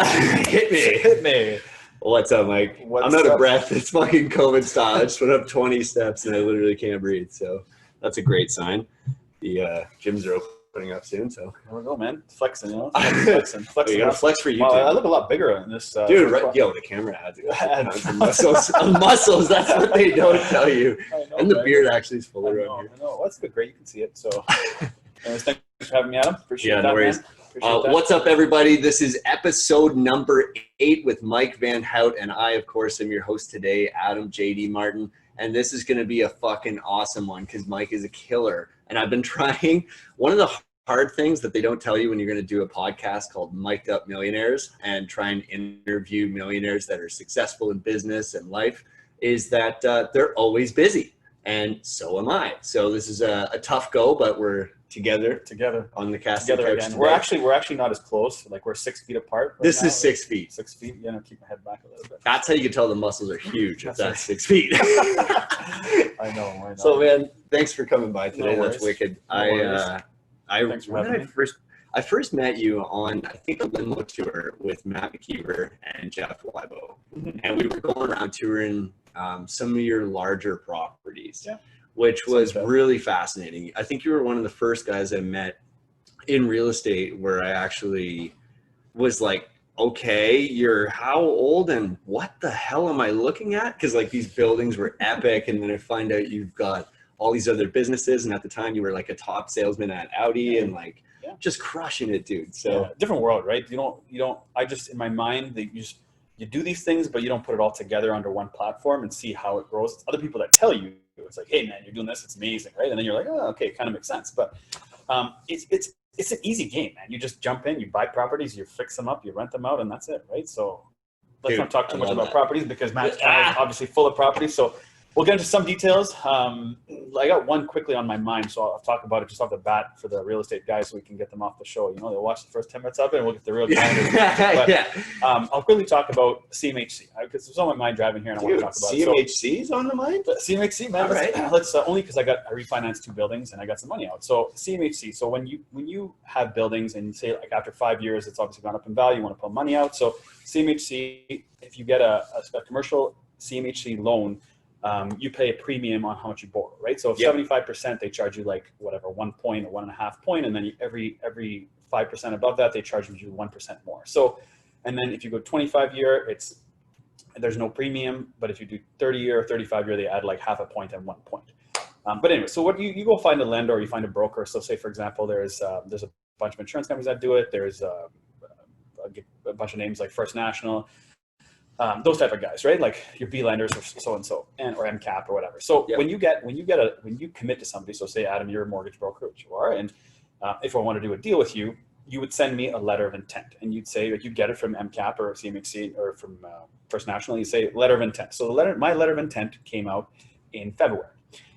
Hit me. Hit me. What's up, Mike? I'm out of breath. It's fucking COVID style. I just went up 20 steps and I literally can't breathe. So that's a great sign. The gyms are opening up soon. So there we go, man. Flexing, you know? Flexing. You got to flex for YouTube. Wow, I look a lot bigger in this. Dude, right? Yo, the camera adds muscles. Muscles, that's what they don't tell you. Know, and the beard actually is fuller around here. I know. Well, that's good. Great. You can see it. So anyways, thanks for having me, Adam. Appreciate that, no worries. What's up, everybody? This is episode number 8 with Mike VanHoudt, and I, of course, am your host today, Adam JD Martin. And this is going to be a fucking awesome one because Mike is a killer. And I've been trying. One of the hard things that they don't tell you when you're going to do a podcast called Mic'd Up Millionaires and try and interview millionaires that are successful in business and life is that they're always busy. And so am I. So this is a tough go, but we're together on the casting couch again. We're actually not as close. Like we're 6 feet apart. Right this now. is 6 feet. 6 feet. Yeah, no, keep my head back a little bit. That's how you can tell the muscles are huge. If that's 6 feet. I know. So man, thanks for coming by today. No That's wicked. Thanks for having me. I first met you on, I think, a limo tour with Matt McKeever and Jeff Weibo. And we were going around touring some of your larger properties, which was really fascinating. I think you were one of the first guys I met in real estate where I actually was like, okay, you're how old and what the hell am I looking at? Because like these buildings were epic. And then I find out you've got all these other businesses. And at the time you were like a top salesman at Audi and like just crushing it, dude. So different world, right? You don't, I just, in my mind, that you do these things, but you don't put it all together under one platform and see how it grows. It's other people that tell you, it's like, hey man, you're doing this, it's amazing, right? And then you're like, oh, okay, it kind of makes sense. But it's an easy game, man. You just jump in, you buy properties, you fix them up, you rent them out, and that's it, right? So let's not talk too much about properties because Matt's channel is obviously full of properties. So we'll get into some details. I got one quickly on my mind, so I'll talk about it just off the bat for the real estate guys so we can get them off the show. You know, they'll watch the first 10 minutes of it and we'll get the real I'll quickly talk about CMHC because it's on my mind driving here and I want to talk about CMHC is on the mind? CMHC, man. Let's only because I refinanced 2 buildings and I got some money out. So CMHC, so when you have buildings and you say like after 5 years, it's obviously gone up in value, you want to pull money out. So CMHC, if you get a commercial CMHC loan, you pay a premium on how much you borrow, right? So if 75%, they charge you like whatever, 1 point or 1.5 point, and then every 5% above that, they charge you 1% more. So, and then if you go 25-year, there's no premium, but if you do 30-year or 35-year, they add like 0.5 point and 1 point. But anyway, so what you go find a lender or you find a broker. So say for example, there's a bunch of insurance companies that do it. There's a bunch of names like First National. Those type of guys, right? Like your B lenders or so-and-so or MCAP or whatever. So when you commit to somebody, so say Adam, you're a mortgage broker, which you are, and if I want to do a deal with you, you would send me a letter of intent and you'd say, like, you get it from MCAP or CMHC or from First National, you say letter of intent. So my letter of intent came out in February,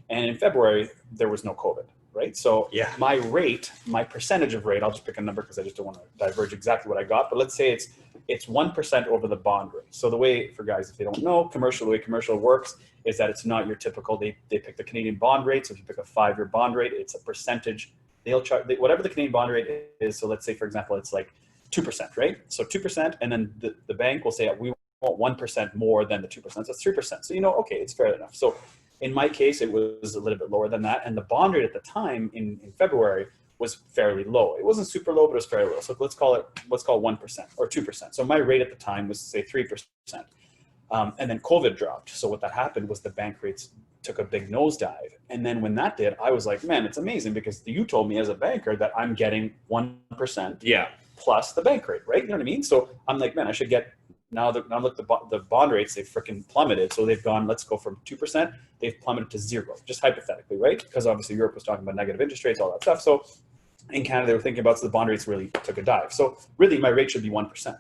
and in February there was no COVID, right? So my rate, my percentage of rate, I'll just pick a number because I just don't want to diverge exactly what I got, but let's say it's 1% over the bond rate. So the way, for guys, if they don't know, the way commercial works is that it's not your typical, they pick the Canadian bond rate. So if you pick a 5-year bond rate, it's a percentage. They'll charge whatever the Canadian bond rate is. So let's say, for example, it's like 2%, right? So 2%, and then the bank will say, we want 1% more than the 2%. So it's 3%. So, okay, it's fair enough. So in my case, it was a little bit lower than that. And the bond rate at the time in February was fairly low. It wasn't super low, but it was fairly low. So let's call 1% or 2%. So my rate at the time was say 3%. And then COVID dropped. So what that happened was the bank rates took a big nosedive. And then when that did, I was like, man, it's amazing because you told me as a banker that I'm getting 1% plus the bank rate, right? You know what I mean? So I'm like, man, I should get, now look, the bond rates, they've freaking plummeted. So they've gone, let's go from 2%, they've plummeted to 0, just hypothetically, right? Because obviously Europe was talking about negative interest rates, all that stuff. So in Canada, they were thinking about, so the bond rates really took a dive. So really my rate should be 1%.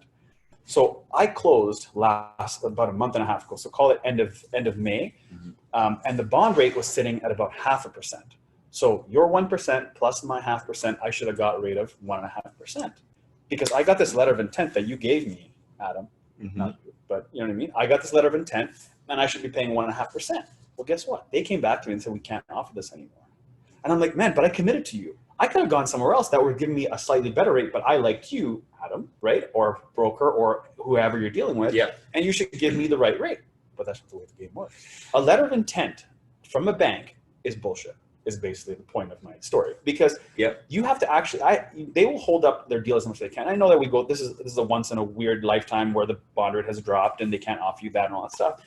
So I closed about a month and a half ago. So call it end of May. And the bond rate was sitting at about 0.5%. So your 1% plus my 0.5%, I should have got a rate of 1.5%. Because I got this letter of intent that you gave me, Adam, not you, but you know what I mean? I got this letter of intent and I should be paying 1.5%. Well, guess what? They came back to me and said, we can't offer this anymore. And I'm like, man, but I committed to you. I could have gone somewhere else that would give me a slightly better rate, but I liked you, Adam, right? Or broker or whoever you're dealing with. Yeah. And you should give me the right rate. But that's not the way the game works. A letter of intent from a bank is bullshit, is basically the point of my story. Because you have to actually, they will hold up their deal as much as they can. I know that we go, this is a once in a weird lifetime where the bond rate has dropped and they can't offer you that and all that stuff.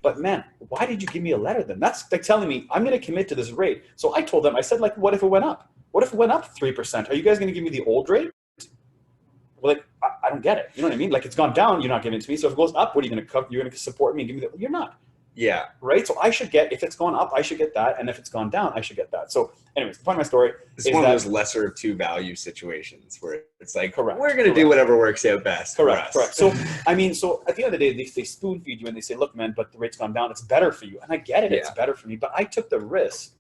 But man, why did you give me a letter then? That's like telling me I'm going to commit to this rate. So I told them, I said, like, what if it went up? What if it went up 3%? Are you guys going to give me the old rate? Well, like, I don't get it. You know what I mean? Like, it's gone down, you're not giving it to me. So if it goes up, what are you going to cover? You're going to support me and give me that? You're not. Yeah. Right. So I should get, if it's gone up, I should get that. And if it's gone down, I should get that. So anyways, the point of my story is one of those lesser of two value situations where it's like, correct, we're going to do whatever works out best. Correct. So, I mean, so at the end of the day, they spoon feed you and they say, look, man, but the rate's gone down. It's better for you. And I get it. It's better for me, but I took the risk.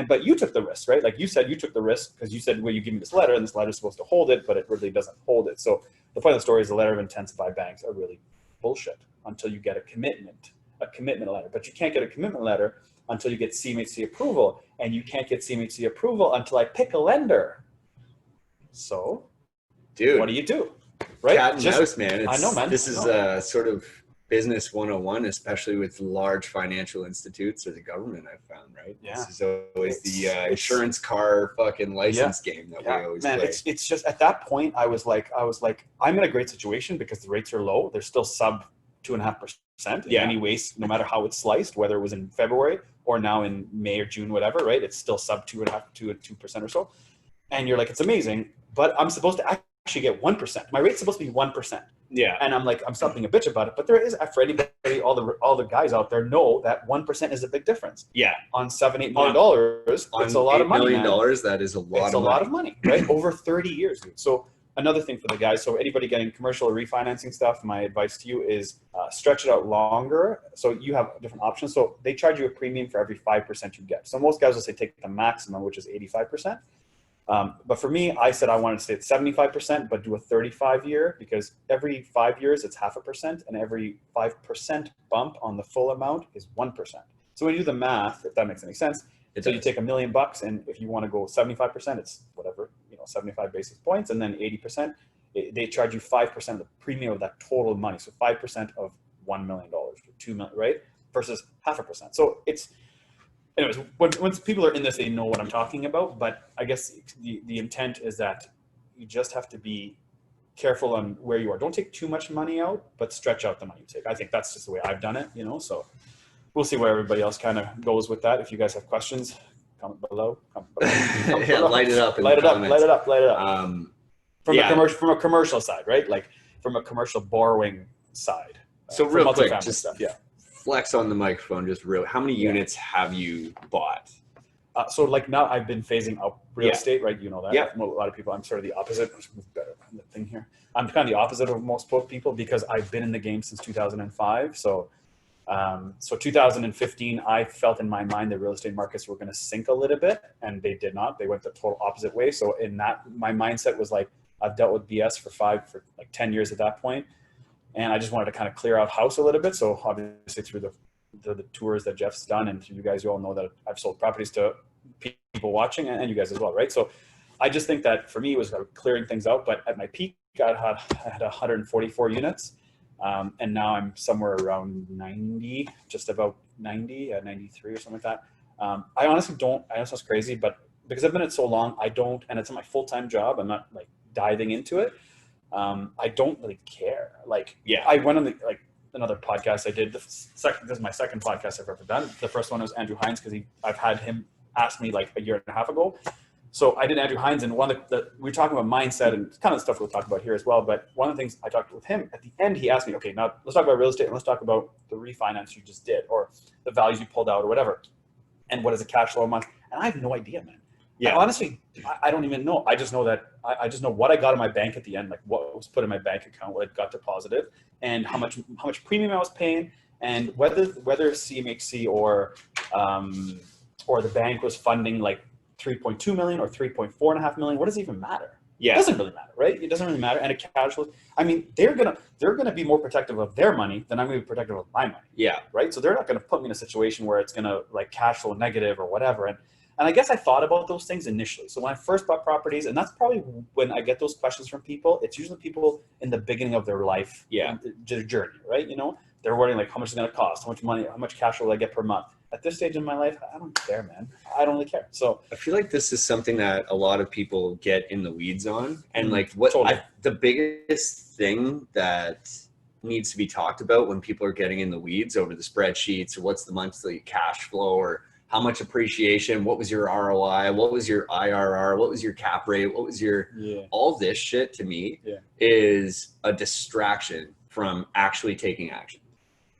But you took the risk, right? Like you said, you took the risk because you said, well, you give me this letter and this letter is supposed to hold it, but it really doesn't hold it. So the point of the story is the letter of intent by banks are really bullshit until you get a commitment letter. But you can't get a commitment letter until you get CMHC approval, and you can't get CMHC approval until I pick a lender. So, dude, what do you do? Right? Cat and mouse, man. I know, man. This is sort of business 101, especially with large financial institutes or the government, I've found, right? Yeah. This is always the insurance car fucking license game that we always play. It's just at that point, I was like, I'm in a great situation because the rates are low. They're still sub 2.5% in any ways, no matter how it's sliced, whether it was in February or now in May or June, whatever, right? It's still sub 2% or so. And you're like, it's amazing, but I'm supposed to actually get 1%. My rate's supposed to be 1%. Yeah. And I'm like, I'm stopping a bitch about it, but there is, for anybody, all the guys out there know that 1% is a big difference. Yeah. On $7-8 million, it's a lot of money. $8 million, that is a lot of money. It's a lot of money, right? Over 30 years, dude. So another thing for the guys, so anybody getting commercial or refinancing stuff, my advice to you is stretch it out longer. So you have different options. So they charge you a premium for every 5% you get. So most guys will say take the maximum, which is 85%. But for me, I said I wanted to stay at 75%, but do a 35-year because every 5 years it's 0.5%, and every 5% bump on the full amount is 1%. So when you do the math, if that makes any sense, so you take $1 million, and if you want to go 75%, it's whatever, 75 basis points, and then 80%, they charge you 5% of the premium of that total money. So 5% of $1 million or $2 million, right? Versus 0.5%. So it's, anyways, once people are in this, they know what I'm talking about. But I guess the intent is that you just have to be careful on where you are. Don't take too much money out, but stretch out the money you take. I think that's just the way I've done it, so we'll see where everybody else kind of goes with that. If you guys have questions, comment below. Yeah, light it up. Light it up. From a commercial side, right? Like from a commercial borrowing side. So real quick, just flex on the microphone, how many units have you bought? So like now I've been phasing out real estate, right? You know that. Yeah. A lot of people, I'm sort of the opposite. Let's move better on the thing here. I'm kind of the opposite of most people because I've been in the game since 2005. So 2015, I felt in my mind that real estate markets were going to sink a little bit, and they did not. They went the total opposite way. So in that, my mindset was like, I've dealt with BS for like 10 years at that point, and I just wanted to kind of clear out house a little bit. So obviously through the tours that Jeff's done, and through you guys, you all know that I've sold properties to people watching, and you guys as well, right? So I just think that for me, it was clearing things out. But at my peak, I had 144 units. And now I'm somewhere around 90, just about 90, 93 or something like that. I honestly don't, I know it sounds crazy, but because I've been in it so long, I don't, and it's my full-time job, I'm not like diving into it. I don't really care. Like, I went on another podcast I did. This is my second podcast I've ever done. The first one was Andrew Hines because I've had him ask me like a year and a half ago. So I did Andrew Hines, and one of we were talking about mindset and kind of stuff we'll talk about here as well. But one of the things I talked with him at the end, he asked me, okay, now let's talk about real estate and let's talk about the refinance you just did or the values you pulled out or whatever. And what is a cash flow a month? And I have no idea, man. Yeah. Honestly, I don't even know. I just know that I just know what I got in my bank at the end, like what was put in my bank account, what it got deposited, and how much premium I was paying, and whether CMHC or the bank was funding like 3.2 million or 3.4.5 million. What does it even matter? Yeah. It doesn't really matter, right? It doesn't really matter. And a cash flow, I mean, they're gonna be more protective of their money than I'm gonna be protective of my money. Yeah. Right. So they're not gonna put me in a situation where it's gonna like cash flow negative or whatever. And And I guess I thought about those things initially. So when I first bought properties, and that's probably when I get those questions from people, it's usually people in the beginning of their life, their journey, right? You know, they're wondering like, how much is it going to cost? How much money, how much cash will I get per month? At this stage in my life, I don't care, man. I don't really care. So I feel like this is something that a lot of people get in the weeds on. And like the biggest thing that needs to be talked about when people are getting in the weeds over the spreadsheets or what's the monthly cash flow or how much appreciation, what was your ROI, what was your IRR, what was your cap rate, what was your, all this shit to me is a distraction from actually taking action.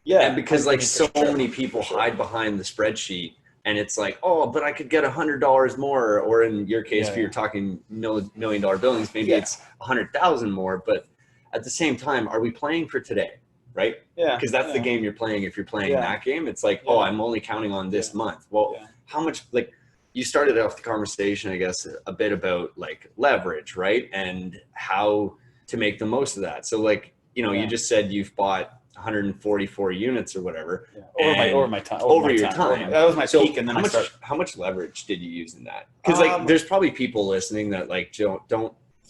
Yeah. And because like so many people hide behind the spreadsheet and it's like, oh, but I could get $100 more. Or in your case, if you're talking $1 million buildings, maybe it's 100,000 more. But at the same time, are we playing for today? Right? Yeah. Because that's the game you're playing. If you're playing that game, it's like, oh, I'm only counting on this month. Well, how much, like you started off the conversation, I guess, a bit about like leverage, right? And how to make the most of that. So like, you know, you just said you've bought 144 units or whatever over my time. That was my peak. And then how much leverage did you use in that? Because like, there's probably people listening that like can't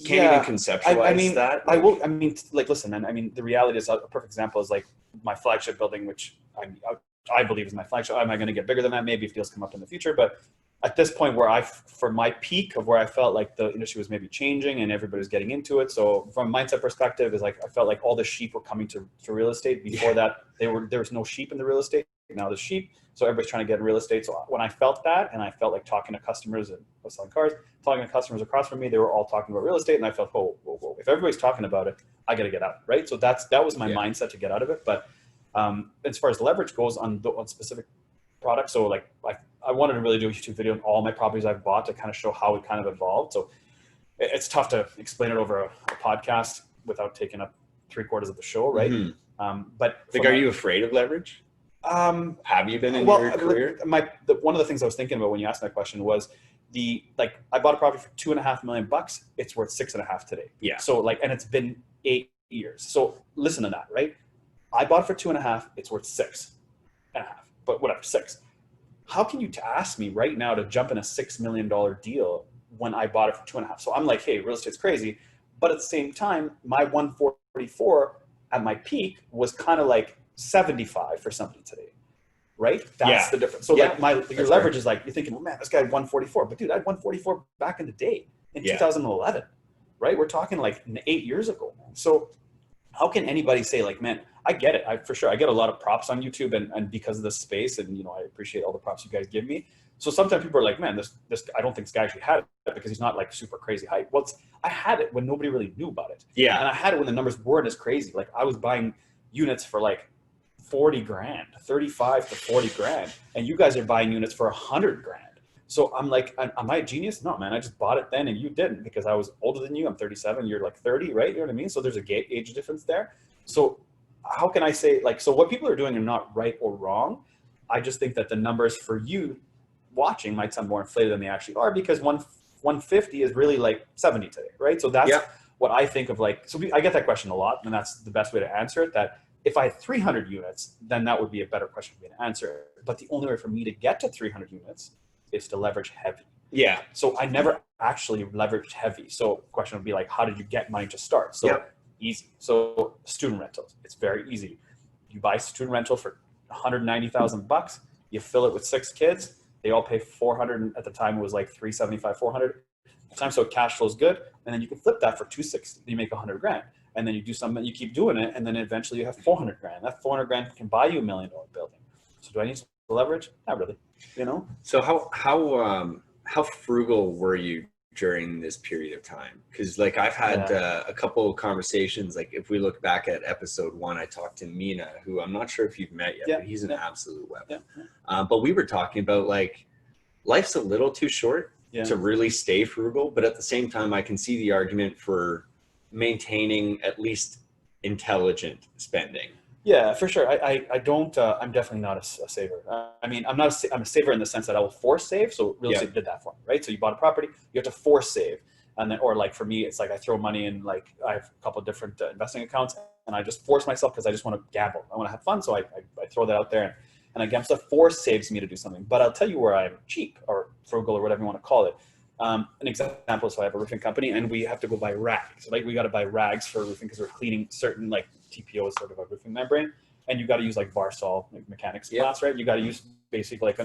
even conceptualize that. Like, I mean, like, listen, man, I mean, the reality is a perfect example is like my flagship building, which I believe is my flagship. Am I going to get bigger than that? Maybe if deals come up in the future. But at this point where for my peak of where I felt like the industry was maybe changing and everybody was getting into it. So from a mindset perspective is like, I felt like all the sheep were coming to real estate. Before that, there was no sheep in the real estate. Now there's sheep. So everybody's trying to get in real estate. So when I felt that, and I felt like talking to customers and I was selling cars, talking to customers across from me, they were all talking about real estate. And I felt, whoa, if everybody's talking about it, I got to get out, right? So that was my mindset to get out of it. But as far as leverage goes on specific products, so like I wanted to really do a YouTube video on all my properties I've bought to kind of show how it kind of evolved. So it's tough to explain it over a podcast without taking up 3/4 of the show, right? But like, are you afraid of leverage? Have you been in your career? One of the things I was thinking about when you asked that question was I bought a property for $2.5 million. It's worth 6.5 today. Yeah. So like, and it's been 8 years. So listen to that, right? I bought it for 2.5. It's worth 6.5, but whatever, 6. How can you ask me right now to jump in a $6 million deal when I bought it for 2.5? So I'm like, hey, real estate's crazy. But at the same time, my 144 at my peak was kind of like 75 for somebody today, right? That's the difference. So like your leverage is like, you're thinking, well, man, this guy had 144, but dude, I had 144 back in the day in 2011, right? We're talking like 8 years ago. So how can anybody say like, man, I get it. For sure. I get a lot of props on YouTube and because of the space and, you know, I appreciate all the props you guys give me. So sometimes people are like, man, this, I don't think this guy actually had it because he's not like super crazy hype. Well, I had it when nobody really knew about it. Yeah. And I had it when the numbers weren't as crazy. Like I was buying units for like 40 grand, 35 to 40 grand. And you guys are buying units for 100 grand. So I'm like, am I a genius? No, man, I just bought it then and you didn't because I was older than you. I'm 37, you're like 30, right? You know what I mean? So there's a age difference there. So how can I say like, so what people are doing are not right or wrong. I just think that the numbers for you watching might sound more inflated than they actually are because 150 is really like 70 today, right? So that's what I think of like, so I get that question a lot and that's the best way to answer it, that if I had 300 units, then that would be a better question for me to answer. But the only way for me to get to 300 units is to leverage heavy. Yeah. So I never actually leveraged heavy. So the question would be like, how did you get money to start? So easy. So student rentals, it's very easy. You buy student rental for $190,000. You fill it with 6 kids. They all pay 400. At the time it was like 375, 400 time. So cash flow is good. And then you can flip that for 260. You make 100 grand. And then you do something, you keep doing it. And then eventually you have 400 grand. That 400 grand can buy you $1 million building. So do I need to leverage? Not really, you know? So how frugal were you during this period of time? Because like I've had a couple of conversations, like if we look back at episode 1, I talked to Mina, who I'm not sure if you've met yet, but he's an absolute weapon. But we were talking about like, life's a little too short to really stay frugal. But at the same time, I can see the argument for maintaining at least intelligent spending. Yeah, for sure. I don't, I'm definitely not a saver. I mean, I'm a saver in the sense that I will force save. So real estate did that for me, right? So you bought a property, you have to force save. And then, or like for me, it's like I throw money in, like I have a couple of different investing accounts and I just force myself because I just want to gamble. I want to have fun. So I throw that out there and again, so force saves me to do something. But I'll tell you where I'm cheap or frugal or whatever you want to call it. An example is, so I have a roofing company and we have to go buy rags. Like we got to buy rags for roofing because we're cleaning certain, like TPO is sort of a roofing membrane, and you got to use like Varsol, like mechanics class, right? You got to use basically like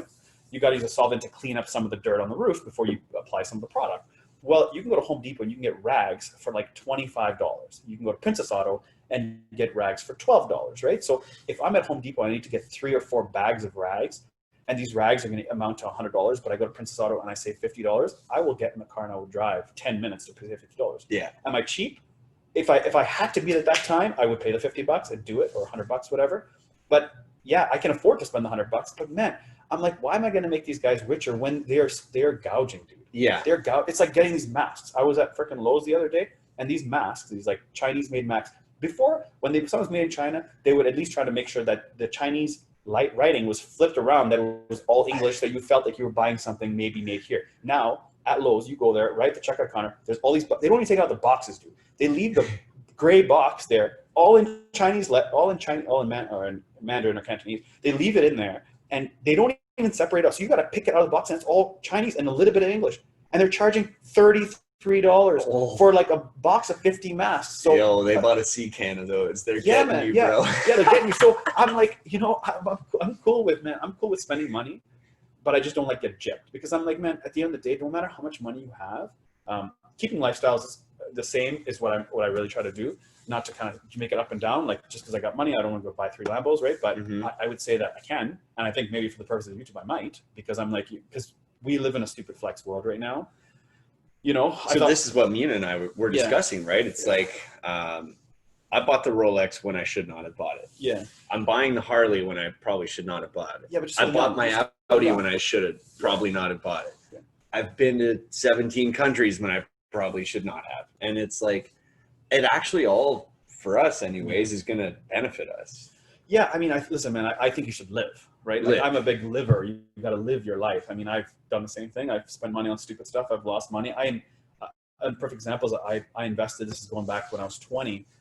you got to use a solvent to clean up some of the dirt on the roof before you apply some of the product. Well, you can go to Home Depot and you can get rags for like $25. You can go to Princess Auto and get rags for $12, right? So if I'm at Home Depot, I need to get 3 or 4 bags of rags, and these rags are going to amount to $100, but I go to Princess Auto and I save $50, I will get in the car and I will drive 10 minutes to pay $50. Yeah. Am I cheap? If I had to be at that time, I would pay the $50 and do it, or $100, whatever. But yeah, I can afford to spend the $100. But man, I'm like, why am I going to make these guys richer when they're gouging, dude? Yeah. It's like getting these masks. I was at freaking Lowe's the other day, and these masks, these like Chinese made masks. Before, when someone was made in China, they would at least try to make sure that the Chinese light writing was flipped around, that it was all English, that you felt like you were buying something maybe made here. Now at Lowe's, you go there, right at the checkout counter, there's all these, they don't even take out the boxes, dude. They leave the gray box there, all in Chinese, all in Mandarin or Cantonese. They leave it in there, and they don't even separate out. So you got to pick it out of the box, and it's all Chinese and a little bit of English. And they're charging $33 for like a box of 50 masks. So yo, they bought a sea can of those. They're yeah, getting man, you, yeah, bro. yeah, they're getting you. So I'm like, you know, I'm cool with spending money, but I just don't like get gypped, because I'm like, man, at the end of the day, no matter how much money you have, keeping lifestyles the same is what I really try to do. Not to kind of make it up and down, like just because I got money, I don't want to go buy 3 Lambos, right? But I would say that I can, and I think maybe for the purpose of YouTube, I might, because I'm like, because we live in a stupid flex world right now. You know, so this is what Mina and I were discussing, right? It's like, I bought the Rolex when I should not have bought it. Yeah. I'm buying the Harley when I probably should not have bought it. Yeah, but I bought my Audi when I should have probably not have bought it. Yeah. I've been to 17 countries when I probably should not have. And it's like, it actually all, for us anyways, is going to benefit us. Yeah, I mean, listen, man, I think you should live, right? Like, I'm a big liver. You got to live your life. I mean, I've done the same thing. I've spent money on stupid stuff. I've lost money. A perfect example is I invested, this is going back when I was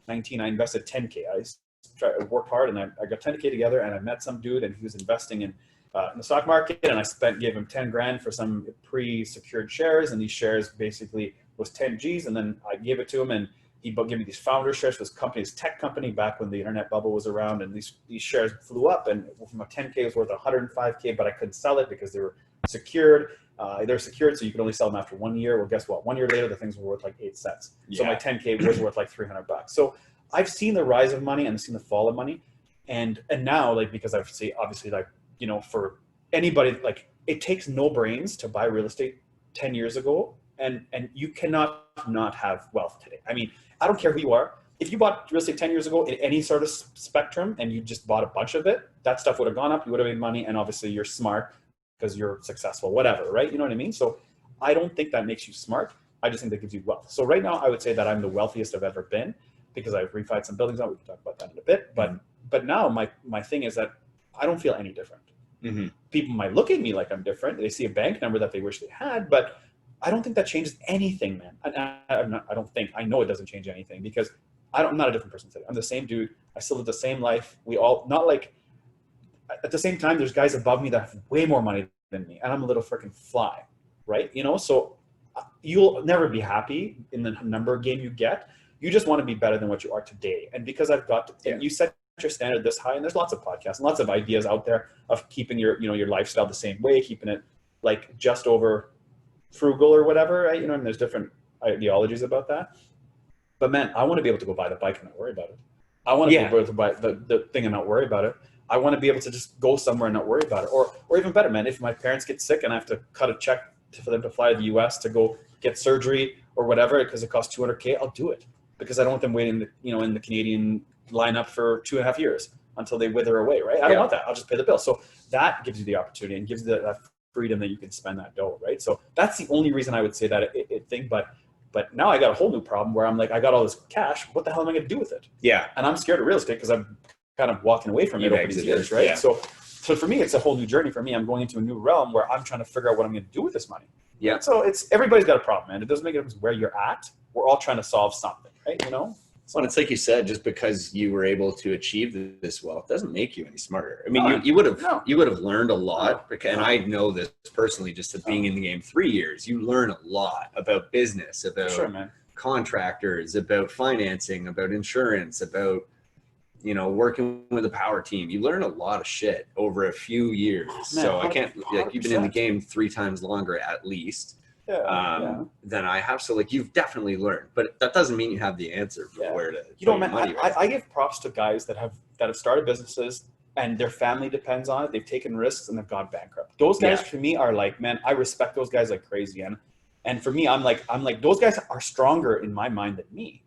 19, I invested 10K. I worked hard, and I got 10K together, and I met some dude, and he was investing in the stock market, and I gave him 10 grand for some pre-secured shares, and these shares basically was 10 G's, and then I gave it to him, and he gave me these founder shares for this tech company back when the internet bubble was around, and these shares flew up, and from a 10K was worth 105K, but I couldn't sell it because they were secured. They're secured, so you could only sell them after 1 year. Well, guess what? 1 year later, the things were worth like 8 cents. Yeah. So my 10K was worth like $300. So I've seen the rise of money and I've seen the fall of money, and now, like, because I've seen, obviously, like, you know, for anybody, like, it takes no brains to buy real estate 10 years ago, and you cannot not have wealth today. I mean, I don't care who you are. If you bought real estate 10 years ago in any sort of spectrum and you just bought a bunch of it, that stuff would have gone up. You would have made money, and obviously you're smart because you're successful, whatever, right? You know what I mean? So I don't think that makes you smart. I just think that gives you wealth. So right now, I would say that I'm the wealthiest I've ever been, because I've refied some buildings out. We can talk about that in a bit. But now my thing is that I don't feel any different. People might look at me like I'm different. They see a bank number that they wish they had, but I don't think that changes anything, man. I know it doesn't change anything, because I'm not a different person today. I'm the same dude. I still live the same life. We all, not like, at the same time, there's guys above me that have way more money than me, and I'm a little freaking fly, right? You know, so you'll never be happy in the number game you get. You just want to be better than what you are today. And because I've got to, you set your standard this high, and there's lots of podcasts and lots of ideas out there of keeping your lifestyle the same way, keeping it like just over frugal or whatever, right? You know, and there's different ideologies about that. But man, I want to be able to go buy the bike and not worry about it. I want to be able to buy the thing and not worry about it. I want to be able to just go somewhere and not worry about it. Or even better, man, if my parents get sick and I have to cut a check for them to fly to the US to go get surgery or whatever, because it costs $200K, I'll do it, because I don't want them waiting, in the Canadian lineup for 2.5 years until they wither away, right? I don't want that. I'll just pay the bill. So that gives you the opportunity and gives you that freedom that you can spend that dough, right? So that's the only reason I would say that thing. But now I got a whole new problem where I'm like, I got all this cash. What the hell am I going to do with it? Yeah. And I'm scared of real estate because I'm kind of walking away from it over these years, right? Yeah. So for me, it's a whole new journey for me. I'm going into a new realm where I'm trying to figure out what I'm going to do with this money. Yeah. So everybody's got a problem, man. It doesn't make a difference where you're at. We're all trying to solve something, right? You know? Well, it's like you said, just because you were able to achieve this wealth doesn't make you any smarter. I mean, No, you would have no. you would have learned a lot, No. and I know this personally, just of being in the game 3 years. You learn a lot about business, about Sure, man. contractors, about financing, about insurance, about working with a power team. You learn a lot of shit over a few years. Man, So I can't, like, you've been in the 100%. game 3 times longer at least Yeah. than I have. So like you've definitely learned, but that doesn't mean you have the answer for where to You know, put your man, money right I give props to guys that have started businesses and their family depends on it. They've taken risks and they've gone bankrupt. Those guys for me are like, man, I respect those guys like crazy. And for me, I'm like those guys are stronger in my mind than me.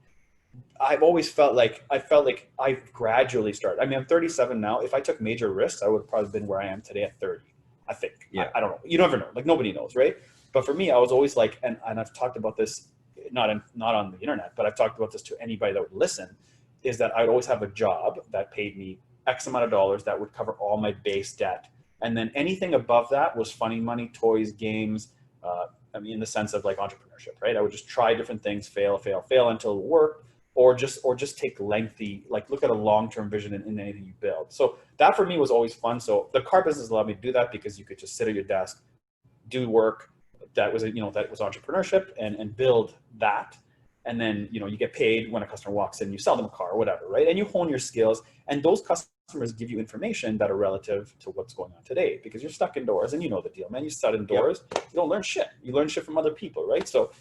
I've always felt like I've gradually started. I mean, I'm 37 now. If I took major risks, I would have probably been where I am today at 30. I think. Yeah. I don't know. You never know. Like nobody knows, right? But for me, I was always like, and I've talked about this not on the internet, but I've talked about this to anybody that would listen, is that I'd always have a job that paid me X amount of dollars that would cover all my base debt. And then anything above that was funny money, toys, games. I mean, in the sense of like entrepreneurship, right? I would just try different things, fail until it worked, or just take lengthy, like look at a long-term vision in anything you build. So that for me was always fun. So the car business allowed me to do that because you could just sit at your desk, do work that was entrepreneurship and build that. And then, you get paid when a customer walks in, you sell them a car or whatever, right? And you hone your skills, and those customers give you information that are relative to what's going on today, because you're stuck indoors and you know the deal, man. You sit indoors, you don't learn shit. You learn shit from other people, right? So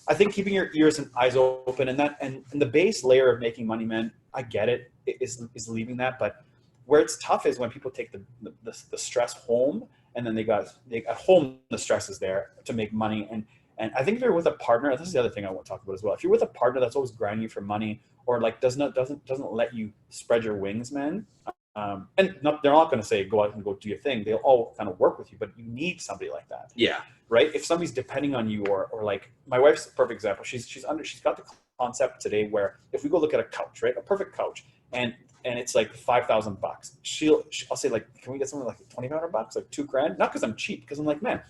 I think keeping your ears and eyes open and the base layer of making money, man, I get it, is leaving that. But where it's tough is when people take the stress home, and then they got at home, the stress is there to make money. And I think if you're with a partner, this is the other thing I want to talk about as well. If you're with a partner that's always grinding you for money, or like doesn't let you spread your wings, man. They're not going to say go out and go do your thing. They'll all kind of work with you, but you need somebody like that. Yeah. Right. If somebody's depending on you, or like my wife's a perfect example. She's got the concept today where if we go look at a couch, right, a perfect couch, and it's like $5,000, I'll say like, can we get something like $2,500, like $2,000? Not because I'm cheap, because I'm like, man,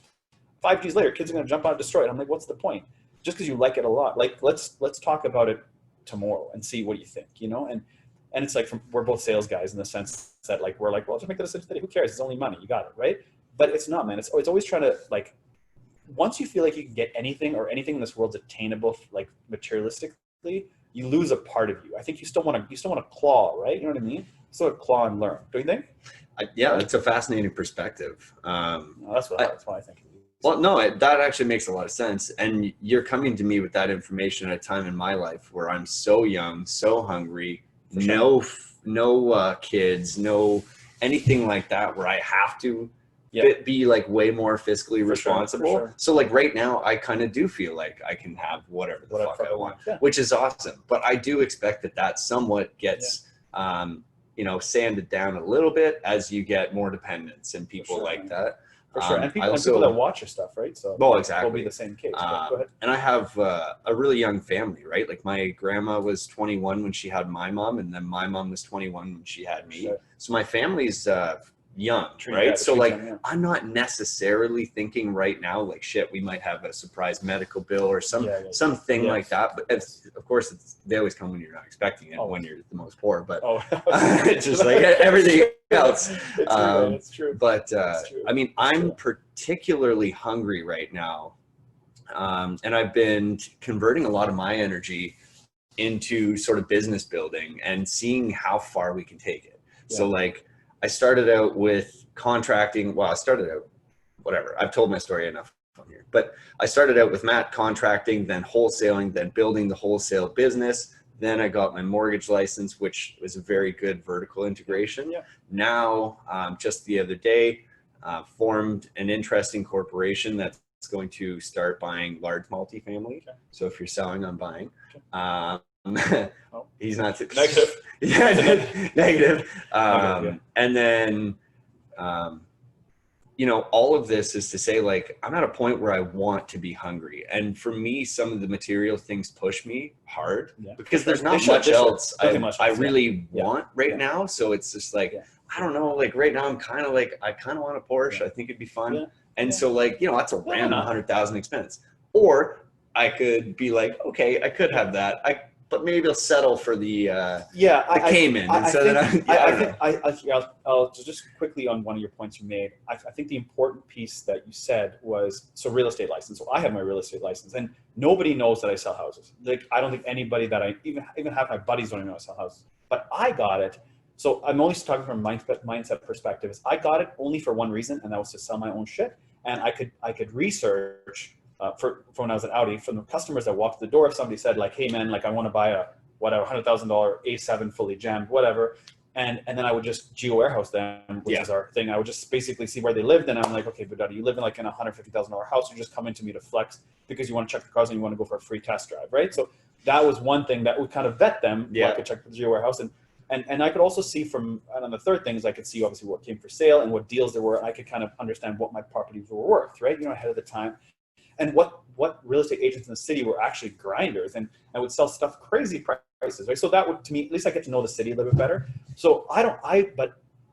5 G's later, kids are going to jump out and destroy it. I'm like, what's the point? Just because you like it a lot, like let's talk about it tomorrow and see what you think, and it's like we're both sales guys in the sense that like we're like, well, just make the decision today. Who cares? It's only money. You got it, right? But it's not, man. It's always trying to like, once you feel like you can get anything in this world's attainable, like materialistically, you lose a part of you. I think you still want to claw, right? You know what I mean? Still claw and learn. Don't you think? Yeah, it's a fascinating perspective. That's why I think. Well, no, that actually makes a lot of sense. And you're coming to me with that information at a time in my life where I'm so young, so hungry, no kids, no anything like that, where I have to be like way more fiscally responsible. Sure. So like right now, I kind of do feel like I can have whatever the fuck I want, which is awesome. But I do expect that somewhat gets, sanded down a little bit as you get more dependence and people like that. For sure. And people that watch your stuff, right? So exactly. Will be the same case. Go ahead. And I have a really young family, right? Like my grandma was 21 when she had my mom, and then my mom was 21 when she had me. Sure. So my family's young, right? So like, I'm not necessarily thinking right now, like, shit, we might have a surprise medical bill or something like that. But of course, they always come when you're not expecting it, when you're the most poor. But it's just like everything else. It's true. But I mean, I'm particularly hungry right now, and I've been converting a lot of my energy into sort of business building and seeing how far we can take it. So like, I started out with contracting. Well, whatever. I've told my story enough on here. But I started out with Matt contracting, then wholesaling, then building the wholesale business. Then I got my mortgage license, which was a very good vertical integration. Yeah. Now, just the other day, formed an interesting corporation that's going to start buying large multifamily. Okay. So if you're selling, I'm buying. Okay. He's not negative. Negative. And then, all of this is to say, like, I'm at a point where I want to be hungry. And for me, some of the material things push me hard because there's not much else I really want right now. So it's just like, I don't know, like right now I'm kind of like, I kind of want a Porsche. I think it'd be fun. Yeah. And so like, that's a random 100,000 expense. Or I could be like, okay, I could have that. but maybe I'll settle for the Cayman. I'll just quickly on one of your points you made. I think the important piece that you said was, so real estate license. So I have my real estate license, and nobody knows that I sell houses. Like, I don't think anybody that I even have my buddies don't even know I sell houses, but I got it. So I'm always talking from a mindset perspective. Is I got it only for one reason, and that was to sell my own shit. And I could research for when I was at Audi, from the customers that walked the door. If somebody said like, "Hey man, like I want to buy a $100,000 A7 fully jammed, whatever," and then I would just geo warehouse them, which is our thing. I would just basically see where they lived, and I'm like, "Okay, but you live in like in a $150,000 house. You're just coming to me to flex because you want to check the cars and you want to go for a free test drive, right?" So that was one thing that would kind of vet them. I could check the geo warehouse, and I could also see from, and then the third thing is I could see obviously what came for sale and what deals there were. I could kind of understand what my properties were worth, right? Ahead of the time. And what real estate agents in the city were actually grinders and would sell stuff crazy prices, right? So that would, to me, at least I get to know the city a little bit better. So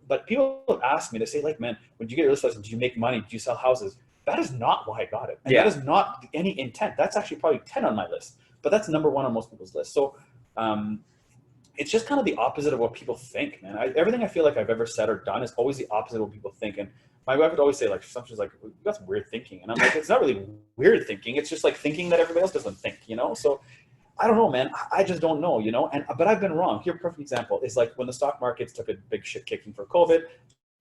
but people have asked me to say like, man, when you get your real estate license, do you make money? Do you sell houses? That is not why I got it. And that is not any intent. That's actually probably 10 on my list, but that's number 1 on most people's list. So it's just kind of the opposite of what people think, man. Everything I feel like I've ever said or done is always the opposite of what people think. And my wife would always say, like, something's like, you got some weird thinking. And I'm like, it's not really weird thinking. It's just like thinking that everybody else doesn't think, So I don't know, man. I just don't know, but I've been wrong. Here, a perfect example is like when the stock markets took a big shit kicking for COVID,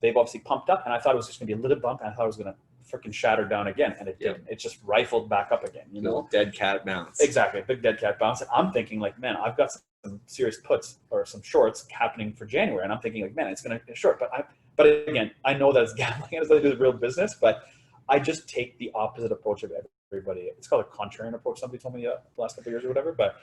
they've obviously pumped up, and I thought it was just gonna be a little bump, and I thought it was gonna freaking shatter down again, and it didn't. It just rifled back up again, Little dead cat bounce. Exactly, a big dead cat bounce. And I'm thinking like, man, I've got some serious puts or some shorts happening for January, and I'm thinking like, man, it's gonna be short. But again, I know that it's gambling, and it's nothing to do with real business, but I just take the opposite approach of everybody. It's called a contrarian approach. Somebody told me the last couple of years or whatever, but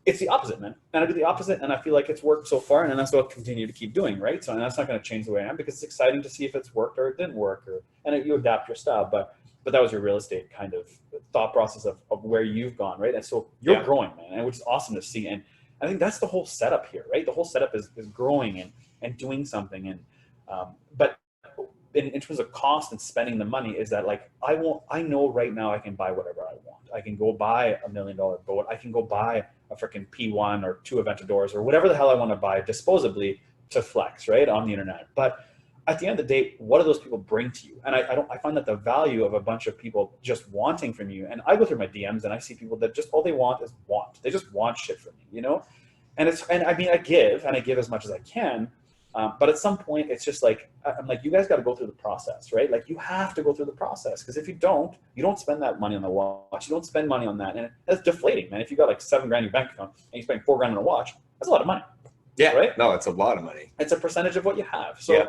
it's the opposite, man. And I do the opposite, and I feel like it's worked so far, and that's what I'll continue to keep doing, right? So, and that's not going to change the way I am, because it's exciting to see if it's worked or it didn't work, and you adapt your style. But that was your real estate kind of thought process of where you've gone, right? And so you're growing, man, and which is awesome to see. And I think that's the whole setup here, right? The whole setup is growing and doing something. And but in terms of cost and spending the money, is that like I know right now I can buy whatever I want. I can go buy $1 million boat. I can go buy a freaking P1 or 2 Aventadors or whatever the hell I want to buy disposably to flex, right, on the internet. But at the end of the day, what do those people bring to you? And I find that the value of a bunch of people just wanting from you, and I go through my DMs and I see people that just all they want is want. They just want shit from you, And I mean, I give as much as I can. But at some point, it's just like, I'm like, you guys got to go through the process, right? Like, you have to go through the process, because if you don't spend that money on the watch. You don't spend money on that, and that's deflating, man. If you got like $7 grand in your bank account and you spend $4 grand on a watch, that's a lot of money. Yeah, right. No, it's a lot of money. It's a percentage of what you have. So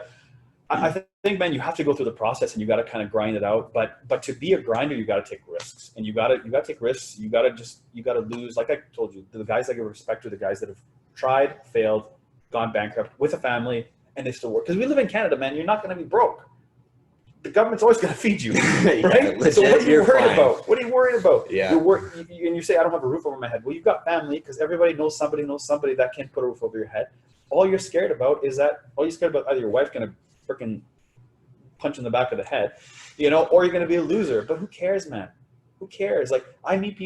I think, man, you have to go through the process, and you got to kind of grind it out. But to be a grinder, you got to take risks, and you got to take risks. You got to lose. Like I told you, the guys I give respect to, the guys that have tried, failed, gone bankrupt with a family, and they still work. Because we live in Canada, man. You're not going to be broke. The government's always going to feed you, right? Legit, so what are you worried about? What are you worried about? Yeah. And you say, I don't have a roof over my head. Well, you've got family, because everybody knows somebody that can't put a roof over your head. All you're scared about is either your wife's going to freaking punch in the back of the head, or you're going to be a loser. But who cares, man? Who cares? Like, I meet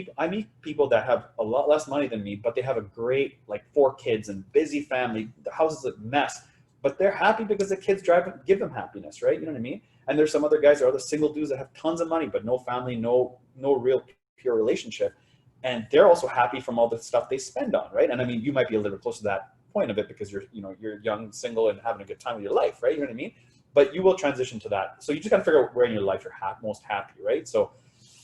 people that have a lot less money than me, but they have a great, like, 4 kids and busy family. The house is a mess, but they're happy because the kids give them happiness, right? You know what I mean? And there's some other guys, there are other single dudes that have tons of money, but no family, no real pure relationship. And they're also happy from all the stuff they spend on, right? And I mean, you might be a little bit close to that point of it because you're young, single, and having a good time with your life, right? You know what I mean? But you will transition to that. So you just got to figure out where in your life you're most happy, right? So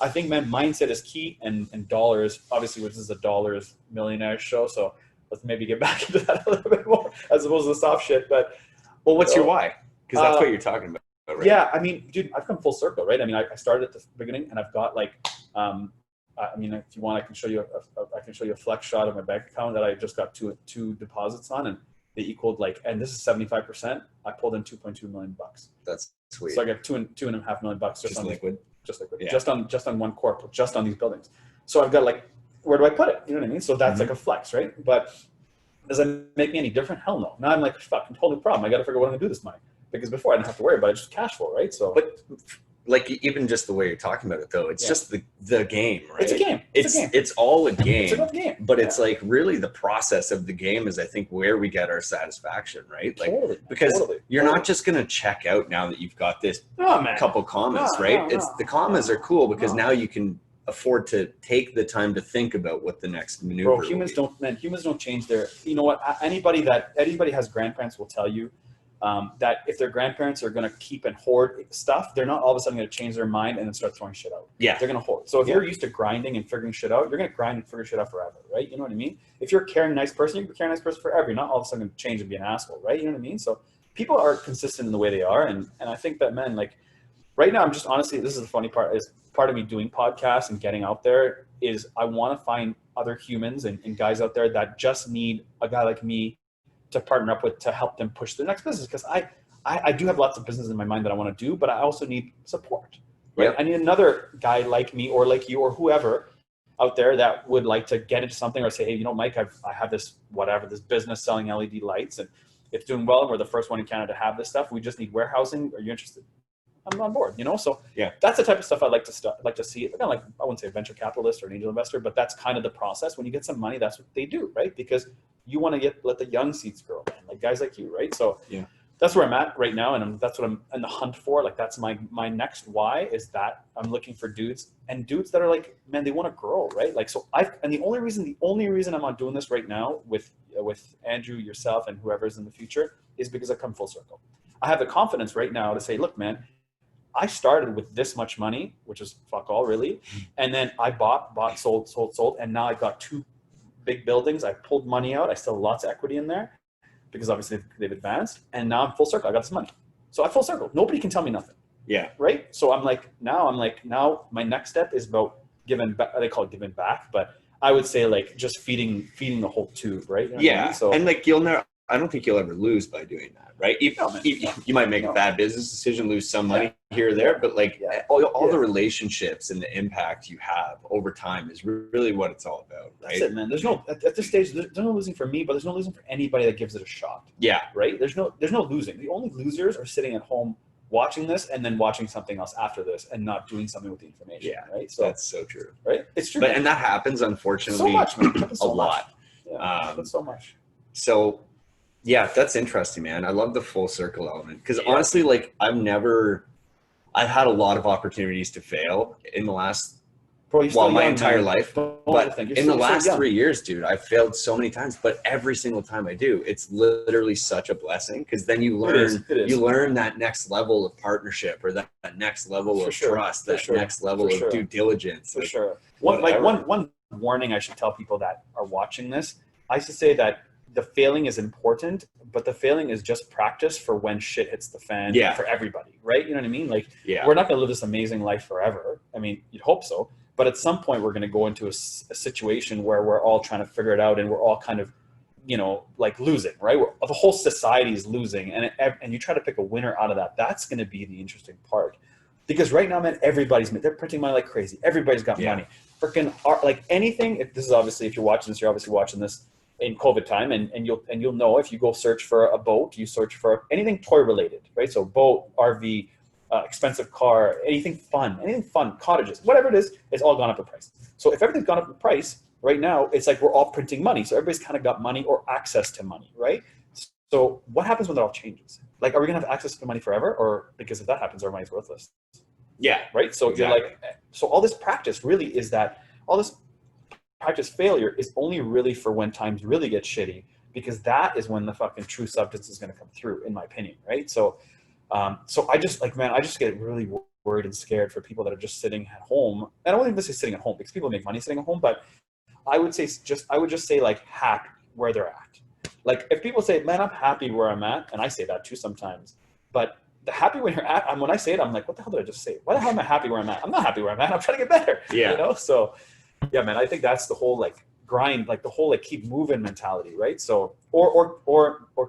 I think, man, mindset is key, and dollars, obviously, which is a dollars Millionaires show. So let's maybe get back into that a little bit more as opposed to the soft shit. But what's your why? Because that's what you're talking about, right? Yeah, I mean, dude, I've come full circle, right? I mean, I started at the beginning, and I've got like, I mean, if you want, I can show you a flex shot of my bank account that I just got two deposits on, and they equaled and this is 75%. I pulled in $2.2 million. That's sweet. So I got $2.5 million just on liquid. Just liquid. Yeah. Just on one corp, just on these buildings. So I've got where do I put it? You know what I mean? So that's like a flex, right? But does it make me any different? Hell no. Now I'm like, fucking whole new problem. I got to figure out what I'm gonna do with this money, because before I didn't have to worry about it, just cash flow, right? So, but like even just the way you're talking about it though, it's just the game, right? It's a game. It's all a game. It's a good game. But it's like really the process of the game is I think where we get our satisfaction, right? Like because you're not just gonna check out now that you've got this couple commas, right? The commas are cool because now you can afford to take the time to think about what the next maneuver. Bro, humans don't change their. You know what? Anybody has grandparents will tell you that if their grandparents are going to keep and hoard stuff, they're not all of a sudden going to change their mind and then start throwing shit out. Yeah. They're going to hoard. So if you're used to grinding and figuring shit out, you're going to grind and figure shit out forever, right? You know what I mean? If you're a caring, nice person, you can be a caring, nice person forever. You're not all of a sudden going to change and be an asshole, right? You know what I mean? So people are consistent in the way they are. And I think that, man, like right now, I'm just honestly, this is the funny part, is part of me doing podcasts and getting out there is I want to find other humans and guys out there that just need a guy like me to partner up with to help them push their next business. Because I do have lots of business in my mind that I want to do, but I also need support. Right? Yep. I need another guy like me or like you or whoever out there that would like to get into something or say, hey, you know, Mike, I have this this business selling LED lights and it's doing well. And we're the first one in Canada to have this stuff. We just need warehousing. Are you interested? I'm on board, you know? So that's the type of stuff I'd like to see. Kind of like, I wouldn't say a venture capitalist or an angel investor, but that's kind of the process. When you get some money, that's what they do, right? Because you want to let the young seeds grow, man, like guys like you, right? So that's where I'm at right now. And that's what I'm in the hunt for. Like that's my next why is that I'm looking for dudes that are like, man, they want to grow, right? Like, so and the only reason I'm not doing this right now with Andrew, yourself, and whoever's in the future is because I come full circle. I have the confidence right now to say, look, man, I started with this much money, which is fuck all really. And then I bought, sold. And now I've got 2 big buildings. I pulled money out. I still have lots of equity in there because obviously they've advanced. And now I'm full circle. I got this money. So I'm full circle. Nobody can tell me nothing. Yeah. Right. So now my next step is about giving back. They call it giving back, but I would say like just feeding the whole tube. Right. You know what I mean? So, and like I don't think you'll ever lose by doing that, right? You might make a bad business decision, lose some money here or there, but like all the relationships and the impact you have over time is really what it's all about, right? That's it, man. There's no, at this stage, there's no losing for me, but there's no losing for anybody that gives it a shot. Yeah. Right? There's no losing. The only losers are sitting at home watching this and then watching something else after this and not doing something with the information. Yeah. Right? So that's so true. Right? It's true. And that happens, unfortunately, so much, man. A lot. Yeah, so much. So yeah, that's interesting, man. I love the full circle element because honestly, like I've had a lot of opportunities to fail in the last, my entire life. But in the last 3 years, dude, I failed so many times, but every single time I do, it's literally such a blessing because then you learn that next level of partnership or that next level of trust, that next level of due diligence. For sure. One warning I should tell people that are watching this, I should say that the failing is important, but the failing is just practice for when shit hits the fan for everybody, right? You know what I mean? Like, we're not going to live this amazing life forever. I mean, you'd hope so. But at some point, we're going to go into a situation where we're all trying to figure it out and we're all kind of, you know, like losing, right? The whole society is losing. And you try to pick a winner out of that. That's going to be the interesting part. Because right now, man, they're printing money like crazy. Everybody's got money. Freaking like anything. If you're watching this, you're obviously watching this in COVID time, and you'll know if you go search for a boat, you search for anything toy related, right? So boat, RV, expensive car, anything fun, cottages, whatever it is, it's all gone up in price. So if everything's gone up in price right now, it's like we're all printing money. So everybody's kind of got money or access to money, right? So what happens when that all changes? Like, are we gonna have access to money forever? Or because if that happens, our money's worthless. Yeah. Right. So you're like, so all this practice really is that all this practice failure is only really for when times really get shitty, because that is when the fucking true substance is going to come through, in my opinion, right? So I just get really worried and scared for people that are just sitting at home. And I won't even say sitting at home because people make money sitting at home, but I would just say like happy where they're at. Like if people say, man, I'm happy where I'm at, and I say that too sometimes, but the happy where you're at, when I say it, I'm like, what the hell did I just say? Why the hell am I happy where I'm at? I'm not happy where I'm at. I'm trying to get better. Yeah. You know? So yeah, man, I think that's the whole like grind, like the whole like keep moving mentality, right? So or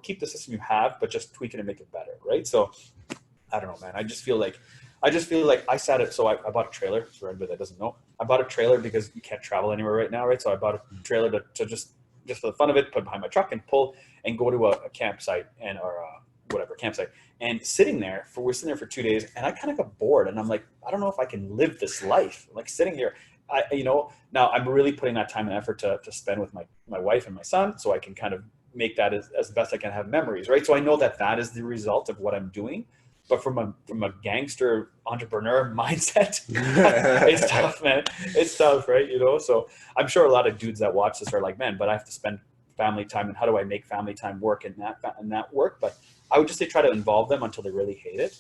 keep the system you have, but just tweak it and make it better, right? So I don't know, man. I just feel like I sat it. So I bought a trailer for anybody that doesn't know. I bought a trailer because you can't travel anywhere right now, right? So I bought a trailer to just for the fun of it, put behind my truck and pull and go to a campsite and or whatever campsite, and we're sitting there for 2 days, and I kind of got bored, and I'm like, I don't know if I can live this life, like sitting here. Now I'm really putting that time and effort to spend with my wife and my son, so I can kind of make that as best I can have memories, right? So I know that is the result of what I'm doing. But from a gangster entrepreneur mindset, it's tough, man. It's tough, right? So I'm sure a lot of dudes that watch this are like, man, but I have to spend family time, and how do I make family time work in that work? But I would just say try to involve them until they really hate it.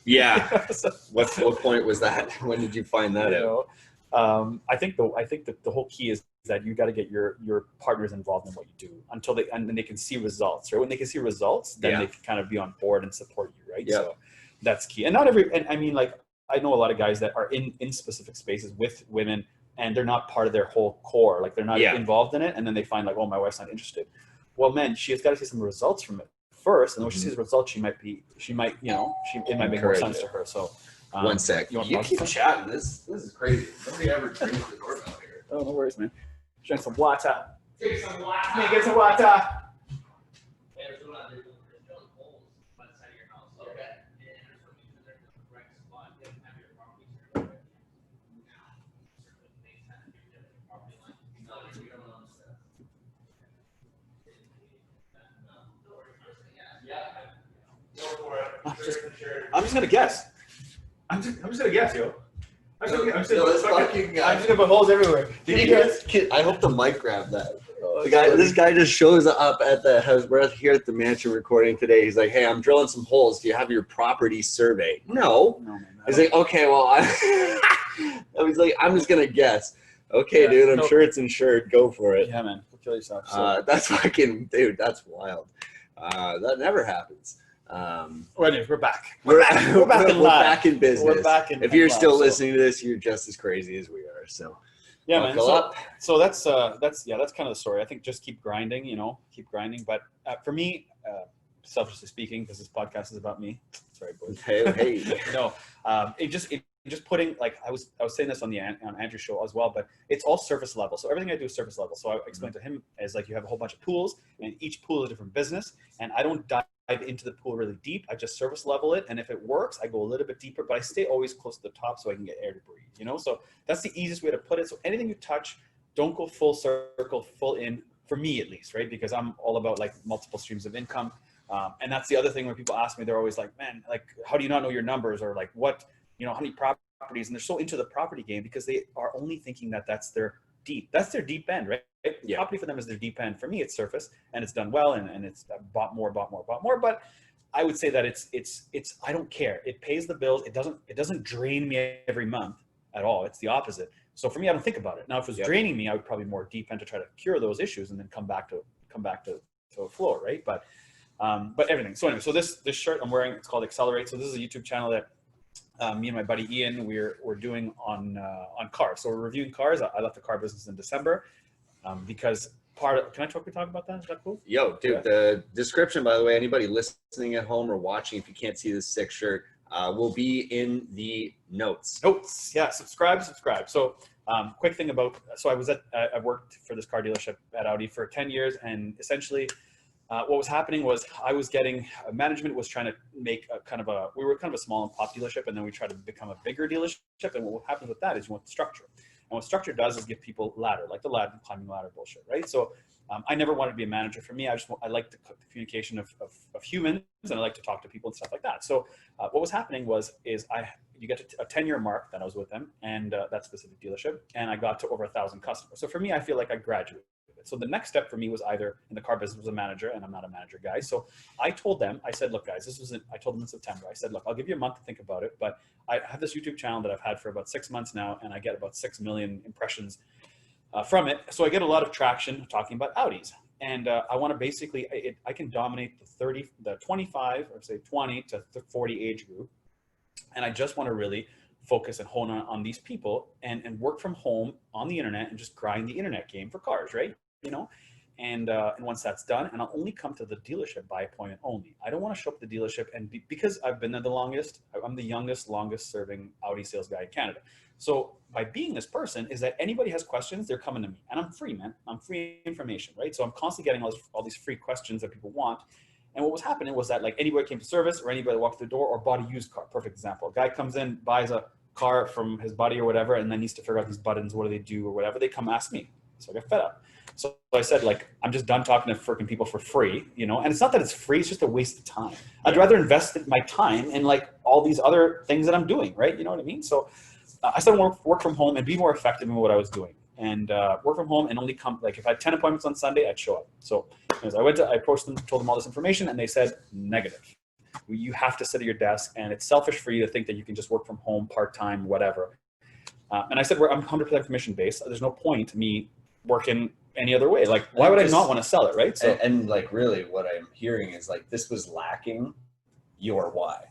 Yeah. What point was that? When did you find that out? I think the whole key is that you got to get your partners involved in what you do and then they can see results, right? When they can see results, then they can kind of be on board and support you, right? Yeah. So that's key. And I mean, like, I know a lot of guys that are in specific spaces with women, and they're not part of their whole core, like they're not involved in it, and then they find like, oh, my wife's not interested. Well, man, she has got to see some results from it first, and when she sees results, it might make more sense to her. So one sec. You keep chatting. This is crazy. Nobody ever rings the doorbell here. Oh, no worries, man. Drink some water. Take some water. Let me get some water. There's one out there doing holes by the side of your house. Okay. And there's one they're doing the correct spot. They don't have your property survey. Certain things have to be done at the property line. No, you don't understand. Yeah. Go for it. I'm just gonna guess. I'm just gonna guess, yo. I'm just gonna put holes everywhere. I hope the mic grabbed that. This guy just shows up at the house. We're here at the mansion recording today. He's like, "Hey, I'm drilling some holes. Do you have your property survey?" No, man. He's like, "Okay, well," I was like, "I'm just gonna guess." Okay, dude. I'm sure it's insured. Go for it. Yeah, man. Go kill yourself. So. That's fucking, dude. That's wild. That never happens. Well, anyways, we're back. We're back in business. We're back in. If you're still listening to this, you're just as crazy as we are. So yeah, man. So that's kind of the story. I think just keep grinding. Keep grinding. But for me, selfishly speaking, because this podcast is about me. Sorry, boys. Hey. No, it just putting, like, I was saying this on Andrew's show as well, but it's all surface level. So everything I do is surface level. So I explained to him as like, you have a whole bunch of pools, and each pool is a different business, and I don't dive into the pool really deep. I just surface level it, and if it works, I go a little bit deeper, but I stay always close to the top so I can get air to breathe. So that's the easiest way to put it. So anything you touch, don't go full circle, full in, for me at least, right? Because I'm all about like multiple streams of income. And that's the other thing when people ask me, they're always like, man, like, how do you not know your numbers? Or like, what, how many properties? And they're so into the property game because they are only thinking that that's their deep end, right? Yeah. Property for them is their deep end. For me, it's surface, and it's done well, and it's bought more. But I would say that it's I don't care. It pays the bills. It doesn't drain me every month at all. It's the opposite. So for me, I don't think about it. Now, if it was draining me, I would probably more deep end to try to cure those issues and then come back to a floor, right? But everything. So anyway, so this shirt I'm wearing, it's called ACCELER8. So this is a YouTube channel that me and my buddy Ian we're doing on cars. So we're reviewing cars. I left the car business in December because can I talk about that? Is that cool? Yo, dude, the description, by the way, anybody listening at home or watching, if you can't see this sick shirt, will be in the notes. Yeah, subscribe. So quick thing so I worked for this car dealership at Audi for 10 years, and essentially what was happening was I was getting management was trying to make we were kind of a small and pop dealership, and then we tried to become a bigger dealership. And what happens with that is you want the structure. And what structure does is give people ladder, like the climbing ladder bullshit, right? So I never wanted to be a manager. For me, I like the communication of humans, and I like to talk to people and stuff like that. So what was happening you get to a 10-year mark that I was with them, and that specific dealership, and I got to over 1,000 customers. So for me, I feel like I graduated. So the next step for me was either in the car business was a manager, and I'm not a manager guy. So I told them, I said, look, guys, I told them in September. I said, look, I'll give you a month to think about it, but I have this YouTube channel that I've had for about 6 months now, and I get about 6 million impressions from it. So I get a lot of traction talking about Audis. And I want to basically, I can dominate the 25, or say 20 to 40 age group. And I just want to really focus and hone on these people and work from home on the internet and just grind the internet game for cars, right? And once that's done, and I'll only come to the dealership by appointment only. I don't want to show up at the dealership because I've been there the longest. I'm the youngest, longest serving Audi sales guy in Canada. So by being this person is that anybody has questions, they're coming to me, and I'm free, man. I'm free information, right? So I'm constantly getting all these free questions that people want. And what was happening was that like anybody came to service or anybody walked through the door or bought a used car. Perfect example. A guy comes in, buys a car from his buddy or whatever, and then needs to figure out these buttons. What do they do or whatever? They come ask me. So I got fed up. So I said, like, I'm just done talking to freaking people for free, you know? And it's not that it's free, it's just a waste of time. I'd rather invest my time in like all these other things that I'm doing, right? You know what I mean? So I started work from home and be more effective in what I was doing. And work from home and only come, like if I had 10 appointments on Sunday, I'd show up. So I approached them, told them all this information, and they said, negative. You have to sit at your desk, and it's selfish for you to think that you can just work from home, part-time, whatever. And I said, I'm 100% commission-based. There's no point to me working any other way. Like, why would I not want to sell it, right? So, and like really what I'm hearing is like, this was lacking your why,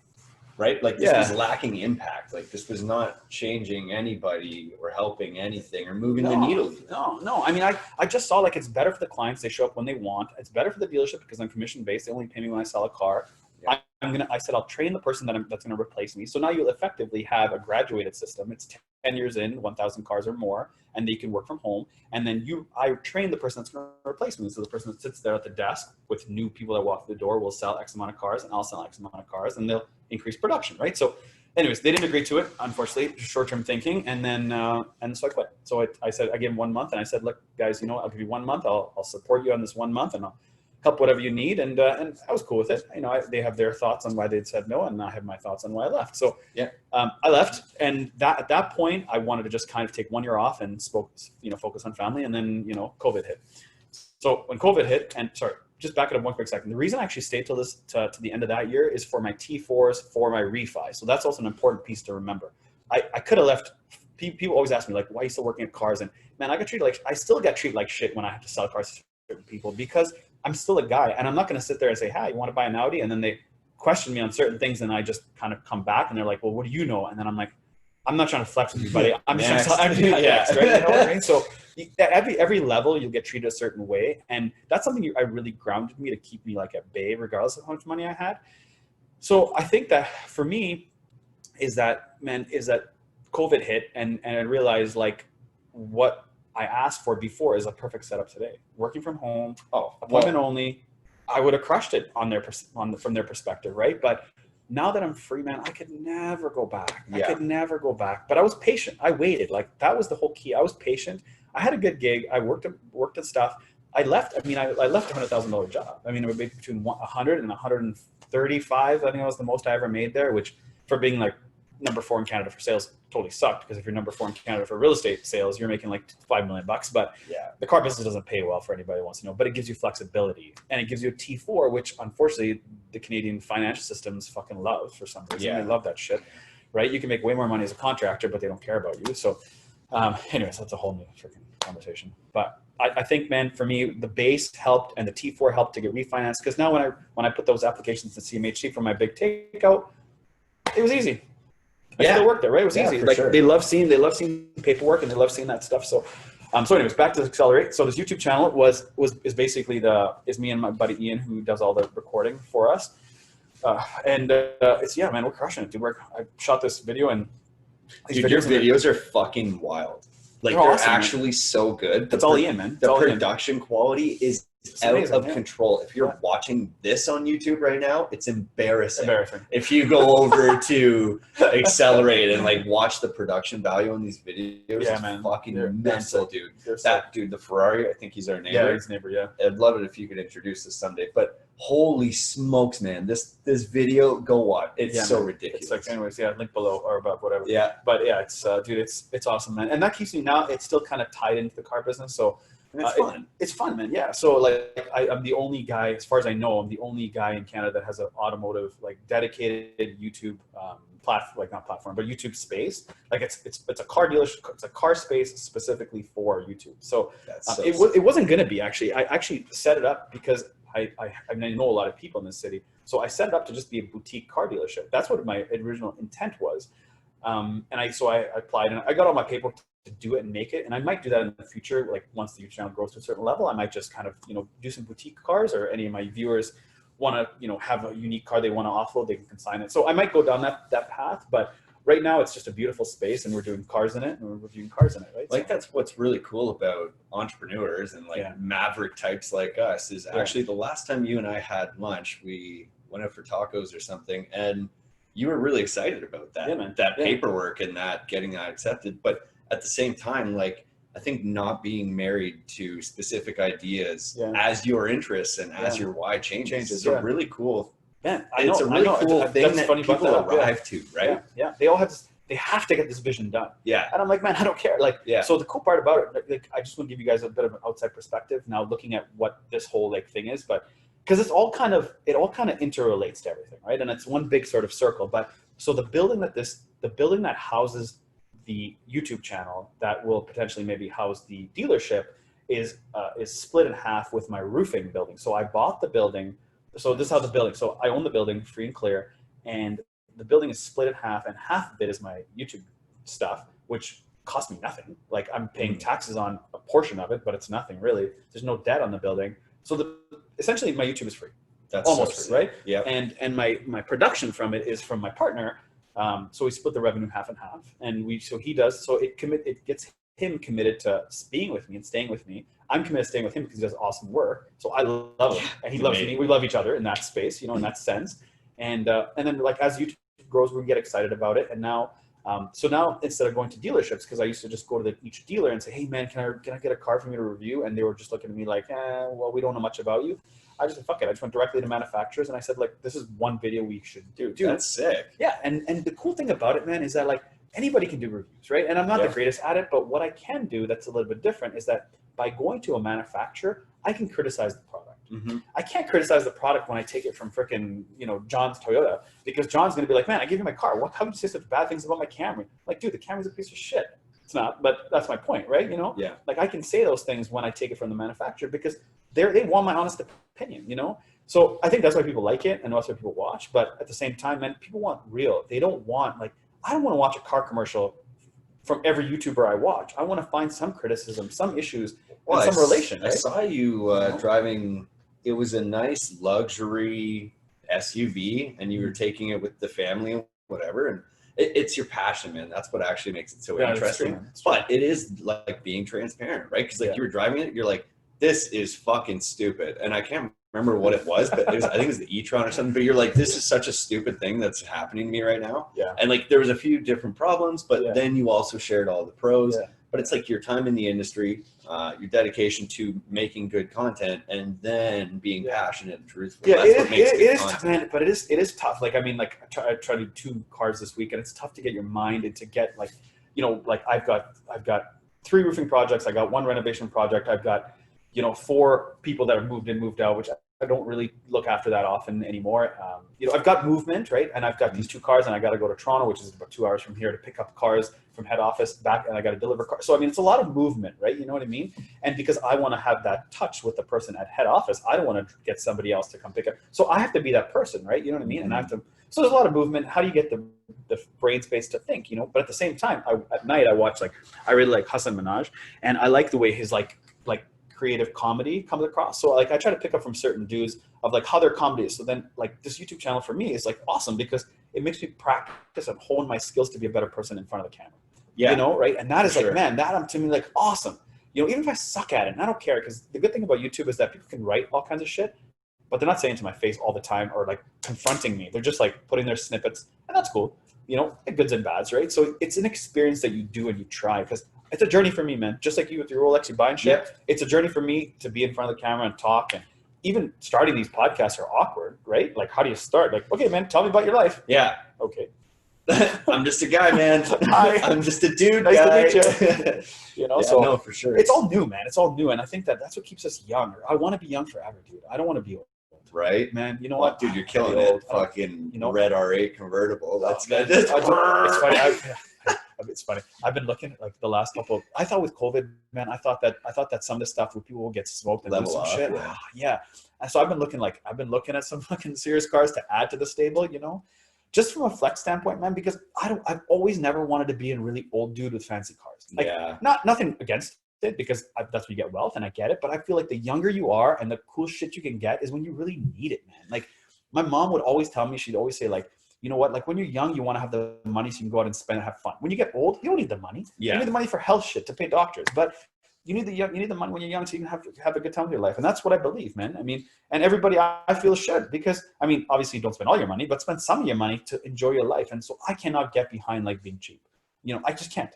right? Like this was lacking impact. Like this was not changing anybody or helping anything or moving the needle. No. I mean, I just saw like, it's better for the clients. They show up when they want. It's better for the dealership because I'm commission-based. They only pay me when I sell a car. Yeah. I said, I'll train the person that's going to replace me. So now you'll effectively have a graduated system. It's 10 years in, 1,000 cars or more, and they can work from home. And then I train the person that's going to replace me. So the person that sits there at the desk with new people that walk through the door will sell X amount of cars, and I'll sell X amount of cars, and they'll increase production, right? So anyways, they didn't agree to it, unfortunately, short-term thinking. And then, and so I quit. So I said, I gave them 1 month, and I said, look, guys, you know what? I'll give you 1 month. I'll support you on this 1 month, and I'll help whatever you need. And I was cool with it. You know, they have their thoughts on why they'd said no, and I have my thoughts on why I left. So yeah, I left. And at that point, I wanted to just kind of take 1 year off and focus on family. And then, you know, COVID hit. So when COVID hit, and sorry, just back it up one quick second. The reason I actually stayed till to the end of that year is for my T4s, for my refi. So that's also an important piece to remember. I could have left. People always ask me like, why are you still working at cars? And man, I still get treated like shit when I have to sell cars to certain people, because I'm still a guy, and I'm not going to sit there and say, "Hi, you want to buy an Audi?" And then they question me on certain things, and I just kind of come back, and they're like, "Well, what do you know?" And then I'm like, "I'm not trying to flex with you, buddy. I'm just trying to tell next, right?" You know what I mean? So at every level, you'll get treated a certain way, and that's something I really grounded me to keep me like at bay, regardless of how much money I had. So I think that for me, is that COVID hit, and I realized like what I asked for before is a perfect setup today. Working from home, appointment only. I would have crushed it from their perspective, right? But now that I'm free, man, I could never go back. I could never go back. But I was patient. I waited. Like that was the whole key. I was patient. I had a good gig. I worked at stuff. I left. I mean, I left a $100,000 job. I mean, it would be between 100 and 135. I think that was the most I ever made there, which for being like number 4 in Canada for sales totally sucked, because if you're number 4 in Canada for real estate sales, you're making like $5 million bucks. But the car business doesn't pay well for anybody who wants to know, but it gives you flexibility, and it gives you a T4, which unfortunately the Canadian financial systems fucking love for some reason. They love that shit, right? You can make way more money as a contractor, but they don't care about you. So anyways, that's a whole new freaking conversation. But I think, man, for me, the base helped and the T4 helped to get refinanced, because now when I put those applications to CMHC for my big takeout, it was easy. I still worked there, right? It was easy. Like they love seeing paperwork, and they love seeing that stuff. So, so anyways, back to ACCELER8. So this YouTube channel is basically is me and my buddy Ian, who does all the recording for us. It's man, we're crushing it, dude. I shot this video, and dude, your videos are fucking wild. Like they're awesome, actually so good. That's all Ian, man. The production quality is out of control. If you're watching this on YouTube right now, it's embarrassing. If you go over to ACCELER8 and like watch the production value on these videos, it's fucking mental, dude. That dude, the Ferrari, I think he's our neighbor. Yeah, he's neighbor. Yeah, I'd love it if you could introduce this someday. But holy smokes, man, this video, go watch. It's so ridiculous. It's like, anyways, link below or above, whatever. Yeah, but it's dude, it's awesome, man, and that keeps me now. It's still kind of tied into the car business, so. It's fun. It's fun, man. Yeah. So like, I'm the only guy, as far as I know, I'm the only guy in Canada that has an automotive, like dedicated YouTube platform, like not platform, but YouTube space. Like it's a car dealership. It's a car space specifically for YouTube. So, it wasn't going to be actually. I actually set it up because I know a lot of people in this city. So I set it up to just be a boutique car dealership. That's what my original intent was. And I applied, and I got all my paperwork to do it and make it. And I might do that in the future. Like once the YouTube channel grows to a certain level, I might just kind of, do some boutique cars, or any of my viewers want to, have a unique car they want to offload, they can consign it. So I might go down that path, but right now it's just a beautiful space and we're doing cars in it and we're reviewing cars in it, right? Like that's what's really cool about entrepreneurs and like maverick types like us is actually the last time you and I had lunch, we went out for tacos or something, and you were really excited about that, that paperwork and that getting that accepted. But at the same time, like, I think not being married to specific ideas as your interests and as your why changes is a really cool. It's a really cool thing that people arrive to, right? Yeah. They all have this, they have to get this vision done. Yeah. And I'm like, man, I don't care. Like, so the cool part about it, like, I just want to give you guys a bit of an outside perspective now looking at what this whole like thing is, but because it all kind of interrelates to everything, right? And it's one big sort of circle. But so the building that houses the YouTube channel that will potentially maybe house the dealership is split in half with my roofing building. So I bought the building. So this is how the building, so I own the building free and clear, and the building is split in half, and half of it is my YouTube stuff, which cost me nothing. Like, I'm paying taxes on a portion of it, but it's nothing really. There's no debt on the building. So essentially my YouTube is free. That's almost free, right? Yeah. And my production from it is from my partner. So we split the revenue half and half, and it gets him committed to being with me and staying with me. I'm committed to staying with him because he does awesome work. So I love him and he loves me. We love each other in that space, you know, in that sense. And then like as YouTube grows, we get excited about it. And now, so now instead of going to dealerships, because I used to just go to each dealer and say, hey man, can I get a car from you to review? And they were just looking at me like, well, we don't know much about you. I just said, fuck it. I just went directly to manufacturers and I said, like, this is one video we should do. Dude, that's sick. Yeah. And the cool thing about it, man, is that like anybody can do reviews, right? And I'm not the greatest at it, but what I can do that's a little bit different is that by going to a manufacturer, I can criticize the product. I can't criticize the product when I take it from frickin', you know, John's Toyota, because John's going to be like, man, I gave you my car. How would you say such bad things about my Camry? Like, dude, the Camry's a piece of shit. It's not, but that's my point, right? You know, like I can say those things when I take it from the manufacturer because they want my honest opinion, you know? So I think that's why people like it and that's why people watch. But at the same time, man, people want real. They don't want, like, I don't want to watch a car commercial from every YouTuber I watch. I want to find some criticism, some issues, and some relation. Right? I saw you driving, it was a nice luxury SUV and you were taking it with the family and whatever. And it's your passion, man. That's what actually makes it so interesting. But it is like being transparent, right? Because like you were driving it, you're like, this is fucking stupid. And I can't remember what it was, but I think it was the e-tron or something. But you're like, this is such a stupid thing that's happening to me right now. And like there was a few different problems, but then you also shared all the pros. But it's like your time in the industry, your dedication to making good content, and then being passionate and truthful. Yeah, it is tough, man. But it is tough. Like, I mean, like I try to do 2 cars this week, and it's tough to get your mind and to get like, you know, like I've got 3 roofing projects. I got 1 renovation project. I've got, you know, 4 people that have moved in, moved out, which I don't really look after that often anymore. You know, I've got movement, right? And I've got these 2 cars, and I got to go to Toronto, which is about 2 hours from here, to pick up cars from head office back, and I got to deliver cars. So, I mean, it's a lot of movement, right? You know what I mean? And because I want to have that touch with the person at head office, I don't want to get somebody else to come pick up. So I have to be that person, right? You know what I mean? And I have to, so there's a lot of movement. How do you get the brain space to think, you know? But at the same time, at night I watch, like, I really like Hassan Minhaj, and I like the way his like creative comedy comes across. So like I try to pick up from certain dudes of like how their comedy is. So then like this YouTube channel for me is like awesome because it makes me practice and hone my skills to be a better person in front of the camera. You know, right? And that is like, man, that to me like awesome. You know, even if I suck at it, and I don't care, because the good thing about YouTube is that people can write all kinds of shit, but they're not saying it to my face all the time or like confronting me. They're just like putting their snippets, and that's cool. You know, goods and bads, right? So it's an experience that you do and you try, because it's a journey for me, man. Just like you with your Rolex, you buying shit. It's a journey for me to be in front of the camera and talk. And even starting these podcasts are awkward, right? Like, how do you start? Like, okay, man, tell me about your life. Yeah. Okay. I'm just a guy, man. Hi. I'm just a dude. Nice guy. to meet you. You know, so no, for sure. It's all new, man. It's all new, and I think that's what keeps us young. I want to be young forever, dude. I don't want to be old. Right, man. You know what, dude? You're killing it. Fucking, you know, red R8 convertible. That's good. It's funny. It's funny. I've been looking at like the last couple. I thought with COVID, man, I thought that some of the stuff where people will get smoked and do some shit. Yeah. And so I've been looking at some fucking serious cars to add to the stable, you know, just from a flex standpoint, man, because I've always never wanted to be a really old dude with fancy cars. Like, nothing against it, because that's when you get wealth, and I get it. But I feel like the younger you are and the cool shit you can get is when you really need it, man. Like, my mom would always tell me, she'd always say, like, you know what, like when you're young, you want to have the money so you can go out and spend and have fun. When you get old, you don't need the money. Yeah. You need the money for health shit, to pay doctors. But you need the money when you're young so you can have a good time with your life. And that's what I believe, man. I mean, and everybody I feel should, because I mean, obviously don't spend all your money, but spend some of your money to enjoy your life. And so I cannot get behind like being cheap. You know, I just can't.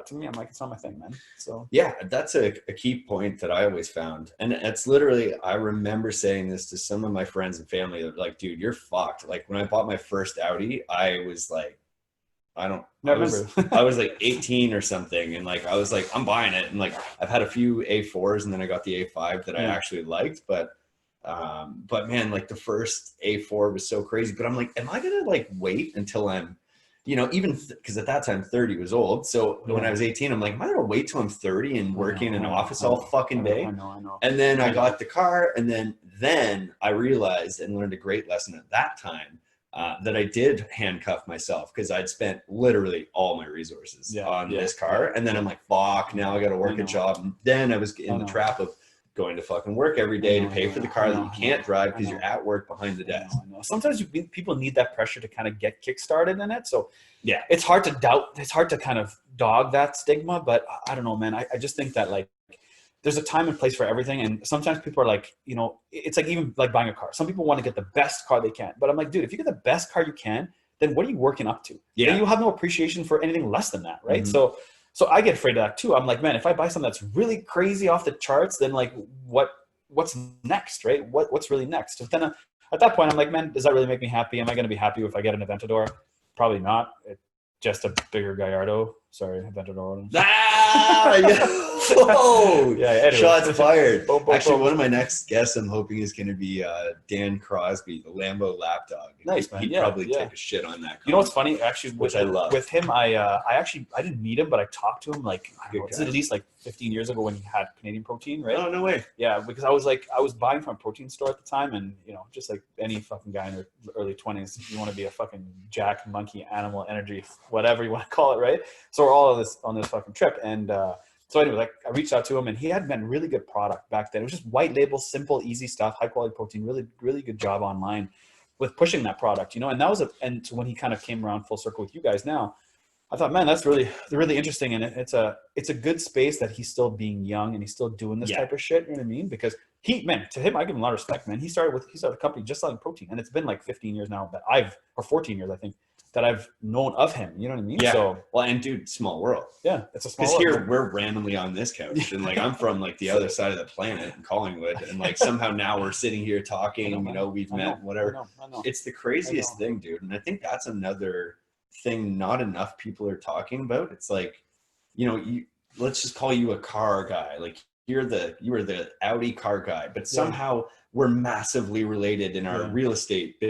To me, I'm like, it's not my thing, man. So yeah, that's a key point that I always found. And it's literally, I remember saying this to some of my friends and family. They're like, dude, you're fucked. Like when I bought my first Audi, I was like, I was like 18 or something. And like, I was like, I'm buying it. And like, I've had a few A4s and then I got the A5 that I actually liked, but man, like the first A4 was so crazy, but I'm like, am I going to like wait until I'm, you know, even because at that time 30 was old. So when I was 18, I'm like, am I going to wait till I'm 30 and working in an office all fucking day? I know. And then I got the car, and then I realized and learned a great lesson at that time, that I did handcuff myself because I'd spent literally all my resources on this car. And then I'm like, fuck, now I got to work a job. And then I was in the trap of going to fucking work every day to pay for the car that you can't drive because you're at work behind the desk. I know. Sometimes people need that pressure to kind of get kickstarted in it. So yeah, it's hard to doubt. It's hard to kind of dog that stigma, but I don't know, man. I just think that like there's a time and place for everything. And sometimes people are like, you know, it's like even like buying a car. Some people want to get the best car they can, but I'm like, dude, if you get the best car you can, then what are you working up to? Yeah. Then you'll have no appreciation for anything less than that, right? Mm-hmm. So I get afraid of that too. I'm like, man, if I buy something that's really crazy off the charts, then like what's next, right? What's really next? So then at that point, I'm like, man, does that really make me happy? Am I going to be happy if I get an Aventador? Probably not. Just a bigger Gallardo. Sorry, Aventador. Whoa! Yeah, anyway. Shots fired. Actually, boom. one of my next guests I'm hoping is going to be Dan Crosby, the Lambo lapdog. Nice, man. He'd probably take a shit on that. You know what's funny? Actually, which I love. With him, I didn't meet him, but I talked to him like, I don't know, it's at least like 15 years ago when he had Canadian Protein, right? Oh, no way. Yeah, because I was buying from a protein store at the time, and you know, just like any fucking guy in their early 20s, you want to be a fucking jack, monkey, animal, energy, whatever you want to call it, right? So we're all on this fucking trip, and so anyway, like I reached out to him, and he had been really good product back then. It was just white label, simple, easy stuff, high quality protein, really, really good job online with pushing that product, you know. And that was and so when he kind of came around full circle with you guys now, I thought, man, that's really interesting, and it's a good space that he's still being young and he's still doing this type of shit. You know what I mean? Because to him, I give him a lot of respect, man. He started a company just selling protein, and it's been like 15 years now or 14 years, I think, that I've known of him. You know what I mean? Yeah. So, well, and dude, small world. Yeah, it's a small world. Because here we're randomly on this couch, and like I'm from like the other side of the planet in Collingwood, and like somehow now we're sitting here talking. You know, we've met, whatever. I know. It's the craziest thing, dude. And I think that's another thing not enough people are talking about. It's like, you know, let's just call you a car guy. Like you were the Audi car guy, but somehow we're massively related in our real estate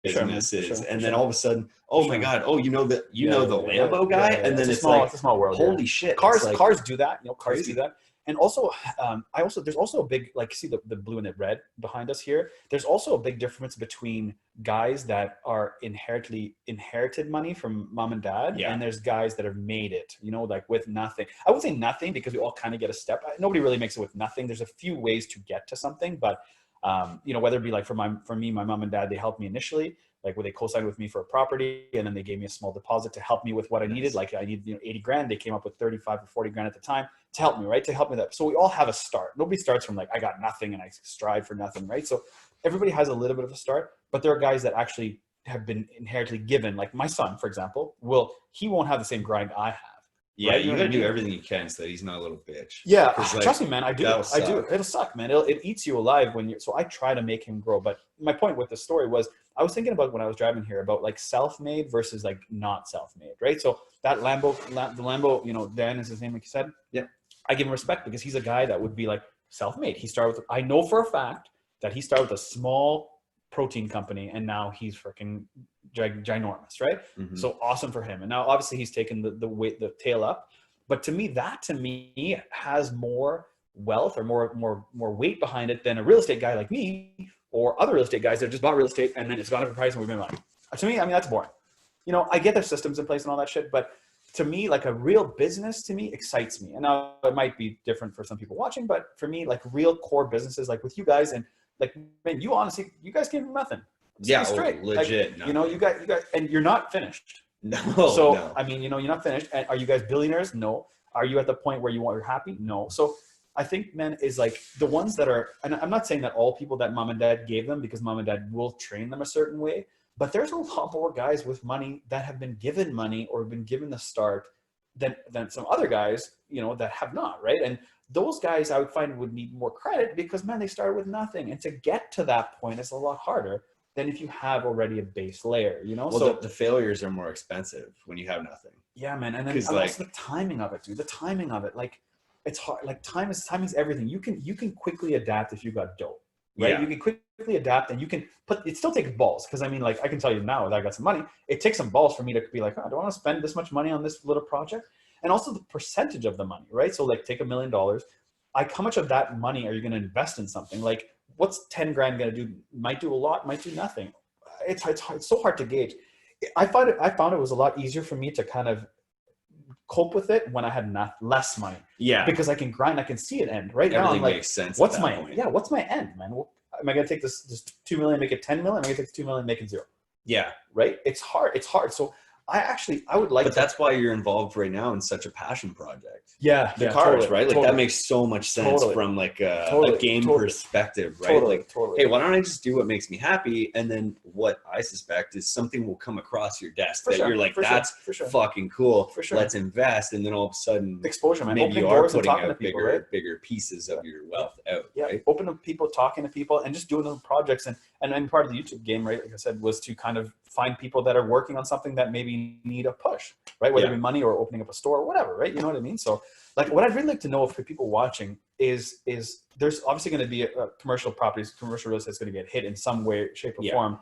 businesses. And then all of a sudden, oh my God, oh, you know the Lambo guy? And then it's like, it's a small world. Holy shit. Cars do that. You know, cars do that. And also, there's also a big, like, see the blue and the red behind us here. There's also a big difference between guys that are inherited money from mom and dad, and there's guys that have made it, you know, like with nothing. I would say nothing because we all kind of get a step. Nobody really makes it with nothing. There's a few ways to get to something, but you know, whether it be like for me, my mom and dad, they helped me initially, like where they co-signed with me for a property, and then they gave me a small deposit to help me with what I needed. Like I needed, you know, 80 grand. They came up with 35 or 40 grand at the time to help me, right? To help me that. So we all have a start. Nobody starts from like, I got nothing and I strive for nothing, right? So everybody has a little bit of a start, but there are guys that actually have been inherently given, like my son, for example, he won't have the same grind I have. Yeah, right? you gotta do everything you can so that he's not a little bitch. Yeah, like, trust me, man. I do. It'll suck, man. It eats you alive so I try to make him grow. But my point with the story was, I was thinking about when I was driving here about like self-made versus like not self-made, right? So that the Lambo, you know, Dan is his name, like you said. Yeah. I give him respect because he's a guy that would be like self-made. He started with, I know for a fact that he started with a small protein company and now he's freaking ginormous, right? Mm-hmm. So awesome for him. And now obviously he's taken the tail up, but to me has more wealth or more weight behind it than a real estate guy like me or other real estate guys that just bought real estate and then it's gone up in price and we've been money. To me, I mean, that's boring. You know, I get their systems in place and all that shit, but to me, like a real business to me excites me. And now it might be different for some people watching, but for me, like real core businesses, like with you guys, and like, man, you guys came from nothing. Yeah, straight. legit. Like, you know, you got, and you're not finished. No. So, no. I mean, you know, you're not finished. And are you guys billionaires? No. Are you at the point where you're happy? No. So I think, man, is like the ones that are, and I'm not saying that all people that mom and dad gave them, because mom and dad will train them a certain way, but there's a lot more guys with money that have been given money or been given the start than some other guys, you know, that have not, right? And those guys I would find would need more credit because, man, they started with nothing. And to get to that point is a lot harder than if you have already a base layer, you know? Well, so the failures are more expensive when you have nothing. yeah, man. And then Like, also the timing of it, dude. The timing of it, like, it's hard. Like time is everything. You can quickly adapt if you got dope, right? Yeah. You can quickly adapt, and you can put. It still takes balls, because I mean, like, I can tell you now that I got some money. It takes some balls for me to be like, oh, do I want to spend this much money on this little project? And also the percentage of the money, right? So like, take $1 million. Like, how much of that money are you going to invest in something? Like, what's 10 grand going to do? Might do a lot, might do nothing. It's so hard to gauge. I found it was a lot easier for me to kind of cope with it when I had less money. Yeah. Because I can grind, I can see it end. Right now, I'm like, makes sense. what's my end, man? Am I gonna take this 2 million, make it 10 million? Am I gonna take 2 million, make it 0? Yeah. Right? It's hard. So I would like. But that's why you're involved right now in such a passion project. Yeah. The yeah, cars, totally, right? Like totally. that makes so much sense Totally. from like a game perspective, right? Like, hey, why don't I just do what makes me happy? And then what I suspect is something will come across your desk that you're like, that's fucking cool. For sure. Let's invest. And then all of a sudden, exposure, man. maybe Opening you are doors and putting talking out to people, bigger pieces of your wealth out, yeah. right? Open to people, talking to people, and just doing little projects. And part of the YouTube game, right, like I said, was to kind of find people that are working on something that maybe need a push, right? Whether it be money or opening up a store or whatever, right? You know what I mean? So, like, what I'd really like to know for people watching is there's obviously going to be a commercial real estate is going to get hit in some way, shape, or form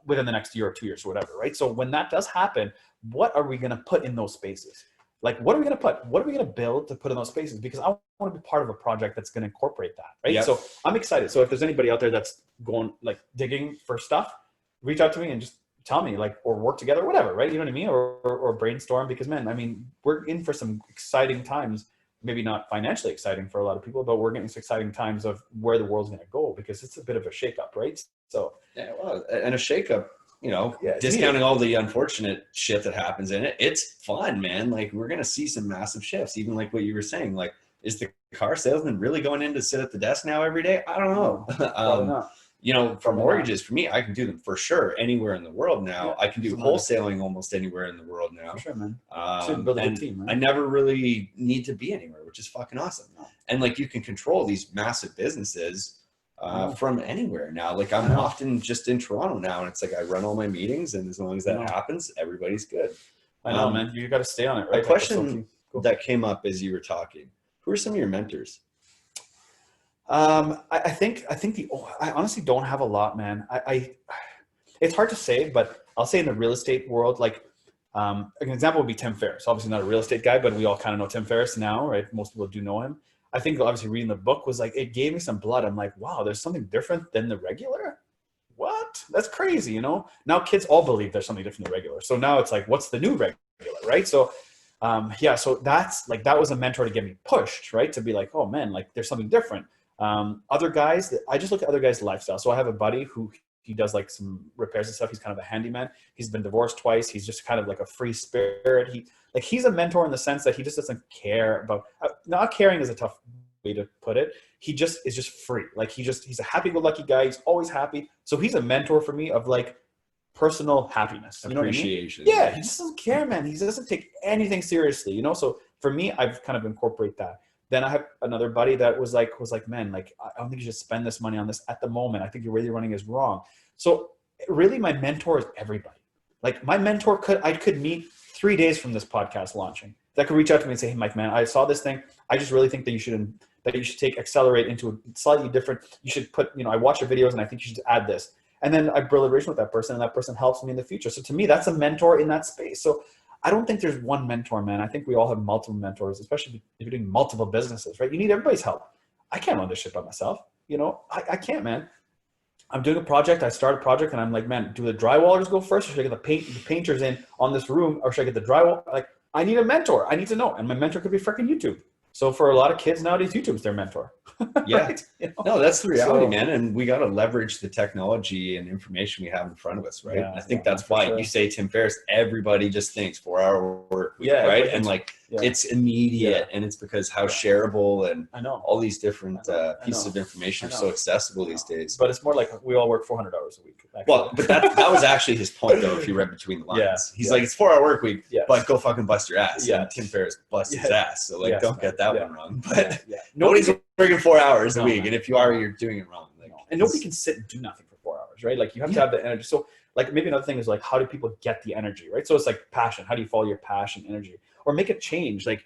within the next year or 2 years or whatever, right? So when that does happen, what are we going to put in those spaces? Like, what are we going to put? What are we going to build to put in those spaces? Because I want to be part of a project that's going to incorporate that, right? Yep. So I'm excited. So if there's anybody out there that's going, like, digging for stuff, reach out to me and just tell me, like, or work together, whatever, right? You know what I mean? Or brainstorm, because, man, I mean, we're in for some exciting times. Maybe not financially exciting for a lot of people, but we're getting some exciting times of where the world's going to go, because it's a bit of a shakeup, right? So yeah, well, and a shakeup, you know, discounting all the unfortunate shit that happens in it, it's fun, man. Like, we're going to see some massive shifts, even like what you were saying. Like, is the car salesman really going in to sit at the desk now every day? I don't know. Probably not. You know, for mortgages, for me, I can do them for sure anywhere in the world now. Yeah, I can do wholesaling almost anywhere in the world now. For sure, man. Build a good team, right? I never really need to be anywhere, which is fucking awesome. And like, you can control these massive businesses from anywhere now. Like, I'm often just in Toronto now, and it's like I run all my meetings, and as long as that happens, everybody's good. I know, man. You got to stay on it, right? A question that came up as you were talking: who are some of your mentors? I honestly don't have a lot, man. It's hard to say, but I'll say in the real estate world, like, an example would be Tim Ferriss. Obviously not a real estate guy, but we all kind of know Tim Ferriss now, right? Most people do know him. I think obviously reading the book was like, it gave me some blood. I'm like, wow, there's something different than the regular. What? That's crazy, you know? Now kids all believe there's something different than regular. So now it's like, what's the new regular, right? So so that's like, that was a mentor to get me pushed, right? To be like, oh man, like, there's something different. Other guys, I just look at other guys' lifestyle. So I have a buddy who, he does like some repairs and stuff. He's kind of a handyman. He's been divorced twice. He's just kind of like a free spirit. He's a mentor in the sense that he just doesn't care about, not caring is a tough way to put it. He just is just free. Like, he's a happy-go-lucky guy. He's always happy. So he's a mentor for me of like personal happiness. You know what I mean? Appreciation. Yeah. He just doesn't care, man. He doesn't take anything seriously, you know? So for me, I've kind of incorporated that. Then I have another buddy that was like, man, like, I don't think you should spend this money on this at the moment. I think your way you're running is wrong. So really, my mentor is everybody. Like, my mentor I could meet 3 days from this podcast launching. That could reach out to me and say, hey, Mike, man, I saw this thing. I just really think that you should take ACCELER8 into a slightly different, you should put, you know, I watch your videos and I think you should add this. And then I build a relation with that person, and that person helps me in the future. So to me, that's a mentor in that space. So I don't think there's one mentor, man. I think we all have multiple mentors, especially if you're doing multiple businesses, right? You need everybody's help. I can't run this shit by myself. You know, I can't, man. I'm doing a project. I start a project and I'm like, man, do the drywallers go first, or should I get the painters in on this room, or should I get the drywall? Like, I need a mentor. I need to know. And my mentor could be freaking YouTube. So for a lot of kids nowadays, YouTube's their mentor. Yeah. Right? You know? No, that's the reality, So- man. And we got to leverage the technology and information we have in front of us, right? Yeah, And I think yeah, that's for why sure. you say Tim Ferriss, everybody just thinks 4-hour work week, Yeah, right? like And like yeah. it's immediate, and it's because how shareable and I know. all these different I pieces know. of information are I so know. accessible these days. But it's more like we all work 400 hours a week. Actually. Well, but that was actually his point, though. If you read between the lines, Yeah, he's yeah. like, it's 4-hour work week, Yes. but go fucking bust your ass. Yeah. And Tim Ferriss busts his Yeah. ass, so like, Yes, don't man. get that Yeah. one wrong. But yeah. nobody's working 4 hours a No, week, man. and if you are, you're doing it wrong. Like, And nobody can sit and do nothing for 4 hours, right? Like you have to have the energy. So like maybe another thing is like, how do people get the energy, right? So it's like passion. How do you follow your passion, energy, or make a change? Like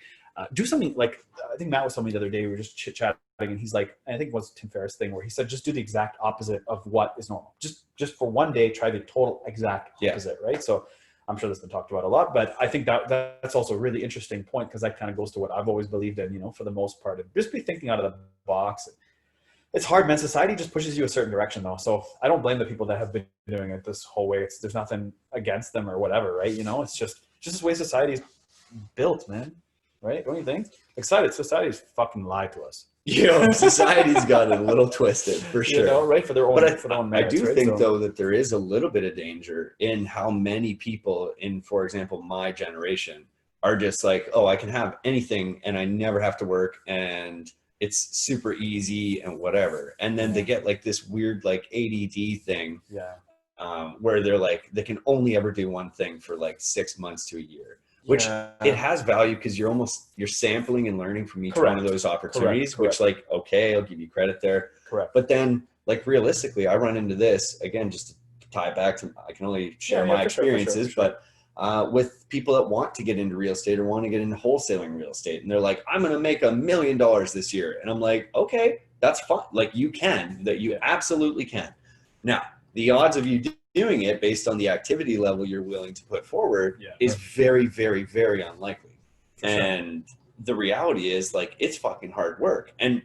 do something like, I think Matt was telling me the other day, we were just chit chatting and he's like, I think it was Tim Ferriss thing where he said, just do the exact opposite of what is normal. Just for one day, try the total exact opposite, right? So I'm sure this has been talked about a lot, but I think that's also a really interesting point because that kind of goes to what I've always believed in, you know, for the most part, and just be thinking out of the box. It's hard, man. Society just pushes you a certain direction though. So I don't blame the people that have been doing it this whole way. There's nothing against them or whatever, right? You know, it's just this way society's built, man. Right? Don't you think? Society's fucking lied to us. you society's got it a little twisted for sure. You know, right? For their own, But for their own I merits, do right? think So- though that there is a little bit of danger in how many people in, for example, my generation are just like, oh, I can have anything and I never have to work and it's super easy and whatever. And then they get like this weird like ADD thing Yeah. where they're like, they can only ever do one thing for like 6 months to a year. Which it has value because you're sampling and learning from each one of those opportunities, which like, okay, I'll give you credit there. Correct. But then like realistically, I run into this again, just to tie it back to, I can only share my for sure, experiences, for sure. but with people that want to get into real estate or want to get into wholesaling real estate. And they're like, I'm going to make $1 million this year. And I'm like, okay, that's fine. Like you absolutely can. Now, the odds of you doing it based on the activity level you're willing to put forward is very, very, very unlikely. And the reality is like, it's fucking hard work. And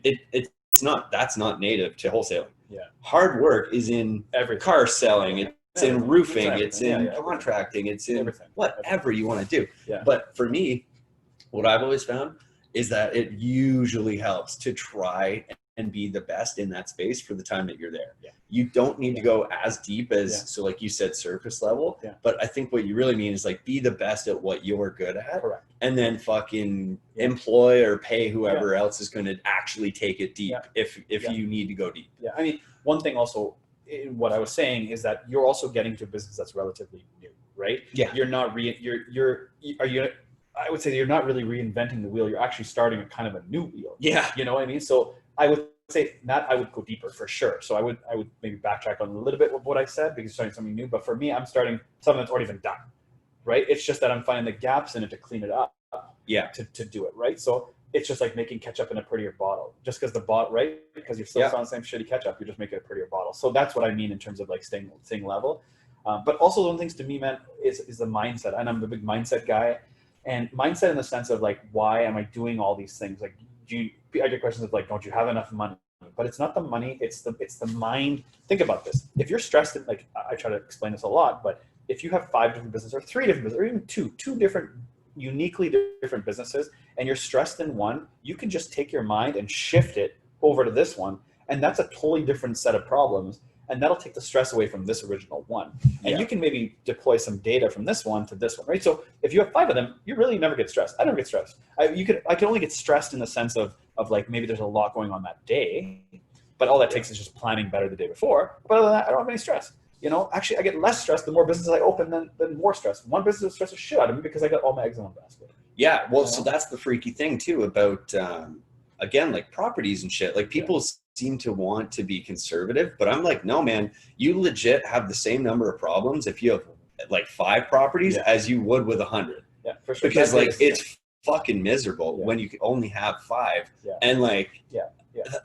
that's not native to wholesaling. Yeah. Hard work is in car selling. It's in roofing. It's in contracting. It's in whatever you want to do. Yeah. But for me, what I've always found is that it usually helps to try and be the best in that space for the time that you're there. Yeah. You don't need to go as deep as, so like you said, surface level, but I think what you really mean is like, be the best at what you're good at. Correct. And then fucking employ or pay whoever else is going to actually take it deep if you need to go deep. Yeah. I mean, one thing also, what I was saying is that you're also getting to a business that's relatively new, right? Yeah. You're not, I would say you're not really reinventing the wheel. You're actually starting a kind of a new wheel. Yeah. You know what I mean? So I would say that I would go deeper for sure. So I would maybe backtrack on a little bit of what I said because you're starting something new. But for me, I'm starting something that's already been done, right? It's just that I'm finding the gaps in it to clean it up. Yeah. To do it, right? So it's just like making ketchup in a prettier bottle. Just because the bottle, right? Because you're still selling the same shitty ketchup, you're just making a prettier bottle. So that's what I mean in terms of like staying level. But also one of the things to me, man, is the mindset. And I'm a big mindset guy. And mindset in the sense of like, why am I doing all these things? Like, I get questions of like, don't you have enough money? But it's not the money, it's the mind. Think about this. If you're stressed, like I try to explain this a lot, but if you have 5 different businesses or 3 different businesses or even two different, uniquely different businesses, and you're stressed in one, you can just take your mind and shift it over to this one. And that's a totally different set of problems. And that'll take the stress away from this original one. And you can maybe deploy some data from this one to this one, right? So if you have 5 of them, you really never get stressed. I never get stressed. I can only get stressed in the sense of like maybe there's a lot going on that day, but all that takes is just planning better the day before. But other than that, I don't have any stress. You know, actually I get less stress the more businesses I open than more stress. One business will stress the shit out of me because I got all my eggs in one basket. Yeah, well, so that's the freaky thing too about, again, like properties and shit. Like people seem to want to be conservative, but I'm like, no, man, you legit have the same number of problems if you have like 5 properties as you would with 100. Yeah, for sure. Because like it's fucking miserable when you can only have 5 and like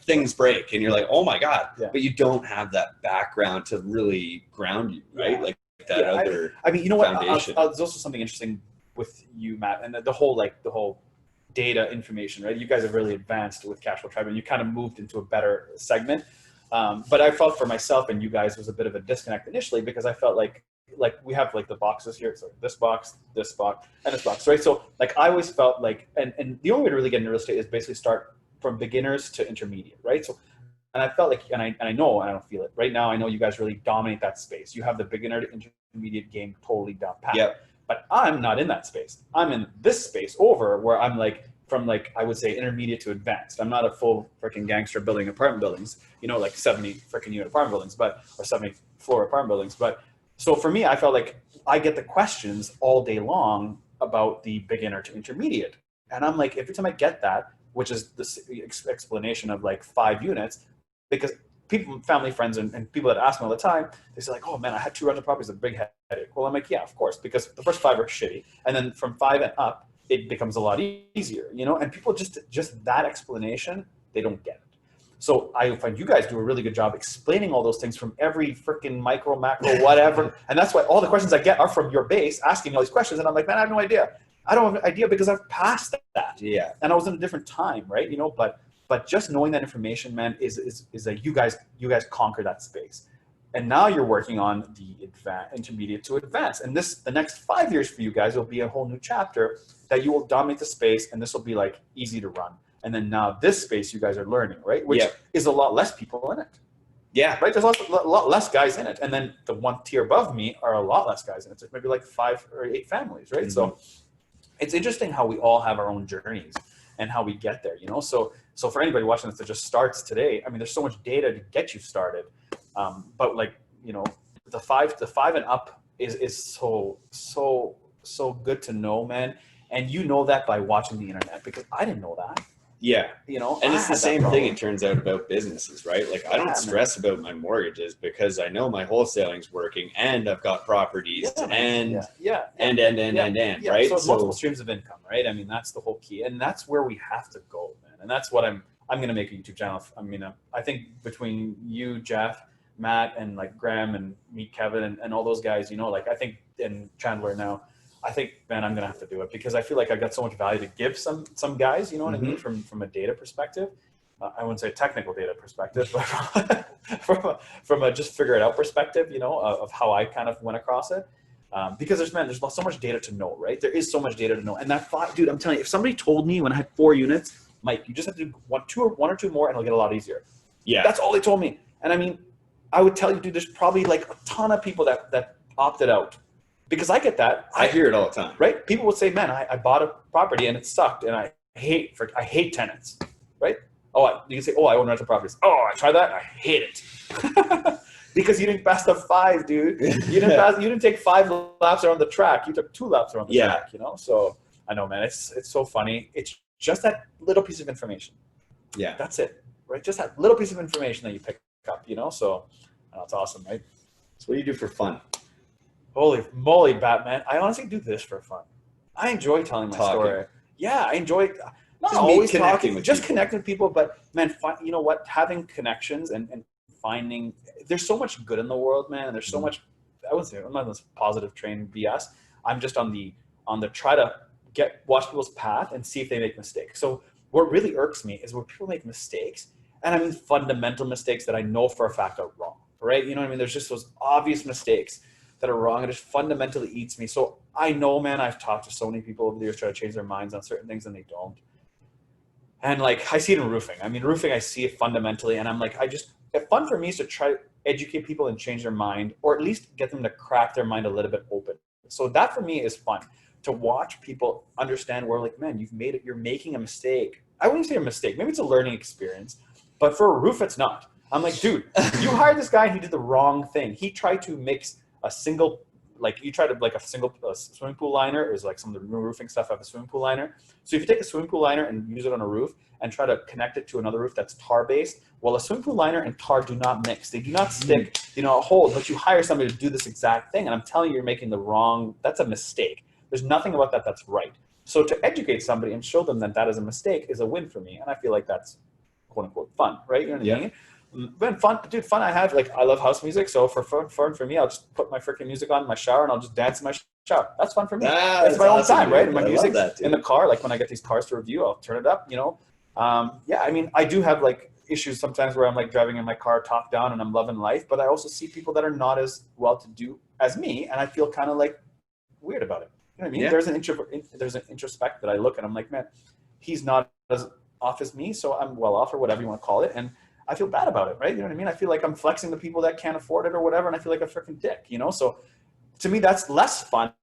things break and you're like, oh my God, but you don't have that background to really ground you, right? Like that other I mean, you know what? foundation. There's also something interesting with you, Matt, and the whole data information, right? You guys have really advanced with Cash Flow Tribe and you kind of moved into a better segment. But I felt for myself and you guys was a bit of a disconnect initially because I felt like like we have like the boxes here. It's like this box, and this box, right? So like I always felt like, and the only way to really get into real estate is basically start from beginners to intermediate, right? So, and I felt like, and I know, and I don't feel it right now. I know you guys really dominate that space. You have the beginner to intermediate game totally down pat. Yep. But I'm not in that space. I'm in this space over where I'm like, from like, I would say intermediate to advanced. I'm not a full freaking gangster building apartment buildings, you know, like 70 freaking unit apartment buildings, or 70 floor apartment buildings. But so for me, I felt like I get the questions all day long about the beginner to intermediate. And I'm like, every time I get that, which is this explanation of like 5 units, because people, family, friends, and people that ask me all the time, they say like, oh man, I had 2 rental properties, a big headache. Well, I'm like, yeah, of course, because the first 5 are shitty. And then from 5 and up, it becomes a lot easier, you know? And people just that explanation, they don't get it. So I find you guys do a really good job explaining all those things from every freaking micro, macro, whatever. And that's why all the questions I get are from your base asking all these questions. And I'm like, man, I have no idea. I don't have an idea because I've passed that. Yeah. And I was in a different time, right? You know, but just knowing that information, man, is that you guys conquer that space. And now you're working on the intermediate to advanced. And the next 5 years for you guys will be a whole new chapter that you will dominate the space, and this will be like easy to run. And then now this space you guys are learning, right? Which is a lot less people in it. Yeah. Right? There's a lot less guys in it. And then the one tier above me are a lot less guys in it. There's maybe like 5 or 8 families, right? Mm-hmm. So it's interesting how we all have our own journeys and how we get there, you know? So for anybody watching this that just starts today, I mean, there's so much data to get you started. But like, you know, the 5 and up is so good to know, man. And you know that by watching the internet, because I didn't know that. Yeah. You know, and it's the same thing, it turns out, about businesses, right? Like I don't stress about my mortgages because I know my wholesaling's working and I've got properties and right? So it's multiple streams of income, right? I mean, that's the whole key. And that's where we have to go, man. And that's what I'm going to make a YouTube channel. I mean, I think between you, Jeff, Matt, and like Graham and me, Kevin, and all those guys, you know, like I think, and Chandler now, I think, man, I'm going to have to do it because I feel like I've got so much value to give some guys, you know what I mean? From a data perspective. I wouldn't say technical data perspective, but from a just figure it out perspective, you know, of how I kind of went across it. Because there's so much data to know, right? There is so much data to know. And that thought, dude, I'm telling you, if somebody told me when I had 4 units, Mike, you just have to do one or two more and it'll get a lot easier. Yeah. That's all they told me. And I mean, I would tell you, dude, there's probably like a ton of people that opted out. Because I get that. I hear it all the time. Right? People would say, man, I bought a property and it sucked and I hate tenants. Right? You can say, I own rental properties. I tried that. I hate it. Because you didn't pass the 5, dude. You didn't take 5 laps around the track. You took 2 laps around the track, you know? So I know, man, it's so funny. It's just that little piece of information. Yeah. That's it. Right? Just that little piece of information that you pick up, you know? So it's awesome, right? So what do you do for fun? Holy moly, Batman. I honestly do this for fun. I enjoy telling my story. Yeah, I enjoy not just always talking, just connecting with people, but man, you know what? Having connections and finding, there's so much good in the world, man. And there's so much, I wouldn't say, I'm not on this positive train BS. I'm just on the try to watch people's path and see if they make mistakes. So what really irks me is when people make mistakes, and I mean fundamental mistakes that I know for a fact are wrong, right? You know what I mean? There's just those obvious mistakes that are wrong, and it just fundamentally eats me. So I know, man, I've talked to so many people over the years try to change their minds on certain things and they don't. And like, I see it in roofing. I mean, roofing, I see it fundamentally, and I'm like, fun for me is to try to educate people and change their mind, or at least get them to crack their mind a little bit open. So that for me is fun, to watch people understand where like, man, you're making a mistake. I wouldn't say a mistake. Maybe it's a learning experience, but for a roof, it's not. I'm like, dude, you hired this guy and he did the wrong thing. He tried to mix a single, like you try to like a single swimming pool liner is like some of the roofing stuff have a swimming pool liner. So if you take a swimming pool liner and use it on a roof and try to connect it to another roof that's tar based, well, a swimming pool liner and tar do not mix. They do not stick, hold, but you hire somebody to do this exact thing. And I'm telling you, you're making that's a mistake. There's nothing about that that's right. So to educate somebody and show them that is a mistake is a win for me. And I feel like that's quote unquote fun, right? You know what I mean? But fun I have, like, I love house music. So for fun for me, I'll just put my freaking music on in my shower and I'll just dance in my shower. That's fun for me. It's my own time, right? My music in the car, like when I get these cars to review, I'll turn it up, you know? I mean, I do have like issues sometimes where I'm like driving in my car top down and I'm loving life, but I also see people that are not as well to do as me, and I feel kind of like weird about it. You know what I mean? Yeah. There's an introspect that I look and I'm like, man, he's not as off as me, so I'm well off or whatever you want to call it, and I feel bad about it, right? You know what I mean? I feel like I'm flexing the people that can't afford it or whatever, and I feel like a freaking dick, you know? So to me, that's less fun,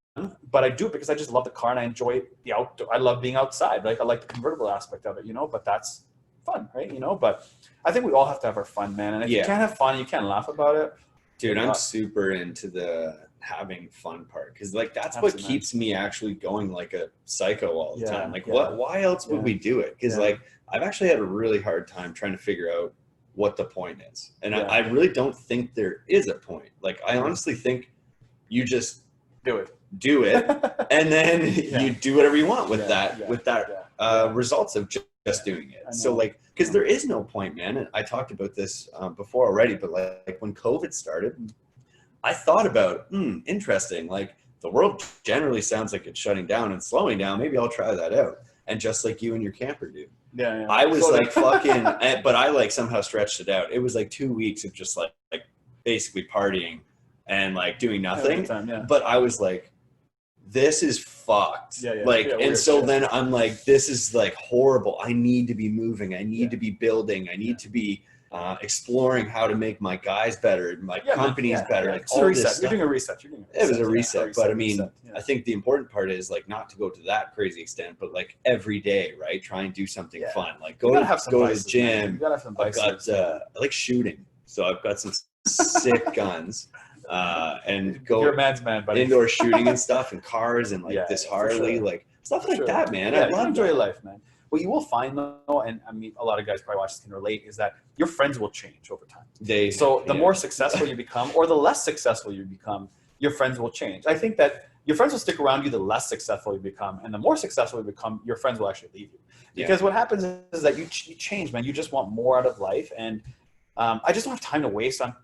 but I do it because I just love the car and I enjoy the outdoor. I love being outside. Like I like the convertible aspect of it, you know, but that's fun, right? You know, but I think we all have to have our fun, man. And if you can't have fun, you can't laugh about it. Dude, I'm super into the having fun part, because like that's what keeps me actually going like a psycho all the time. Like why else would we do it? Because like I've actually had a really hard time trying to figure out what the point is, and I really don't think there is a point. Like I honestly think you just do it and then you do whatever you want with that results of just doing it. So like, because there is no point, man. And I talked about this before already, but like when COVID started, I thought about, interesting, like the world generally sounds like it's shutting down and slowing down. Maybe I'll try that out. And just like you and your camper, dude. I was like fucking, but I like somehow stretched it out. It was like 2 weeks of just like basically partying and like doing nothing. But I was like, this is fucked. And so then I'm like, this is like horrible. I need to be moving. I need to be building. I need to be exploring how to make my guys better, my companies better. Like it's a reset. You're doing a reset. It was a reset. But I mean, I think the important part is like not to go to that crazy extent, but like every day, right? Try and do something fun. Like go to the gym. I like shooting. So I've got some sick guns. And go you're a man's man, buddy. Indoor shooting and stuff and cars and like this Harley, like stuff like that, man. I love enjoy your life, man. What you will find though, and I mean a lot of guys probably watch this can relate, is that your friends will change over time. The more successful you become or the less successful you become, your friends will change. I think that your friends will stick around you the less successful you become, and the more successful you become, your friends will actually leave you. Because what happens is that you change, man. You just want more out of life, and I just don't have time to waste on.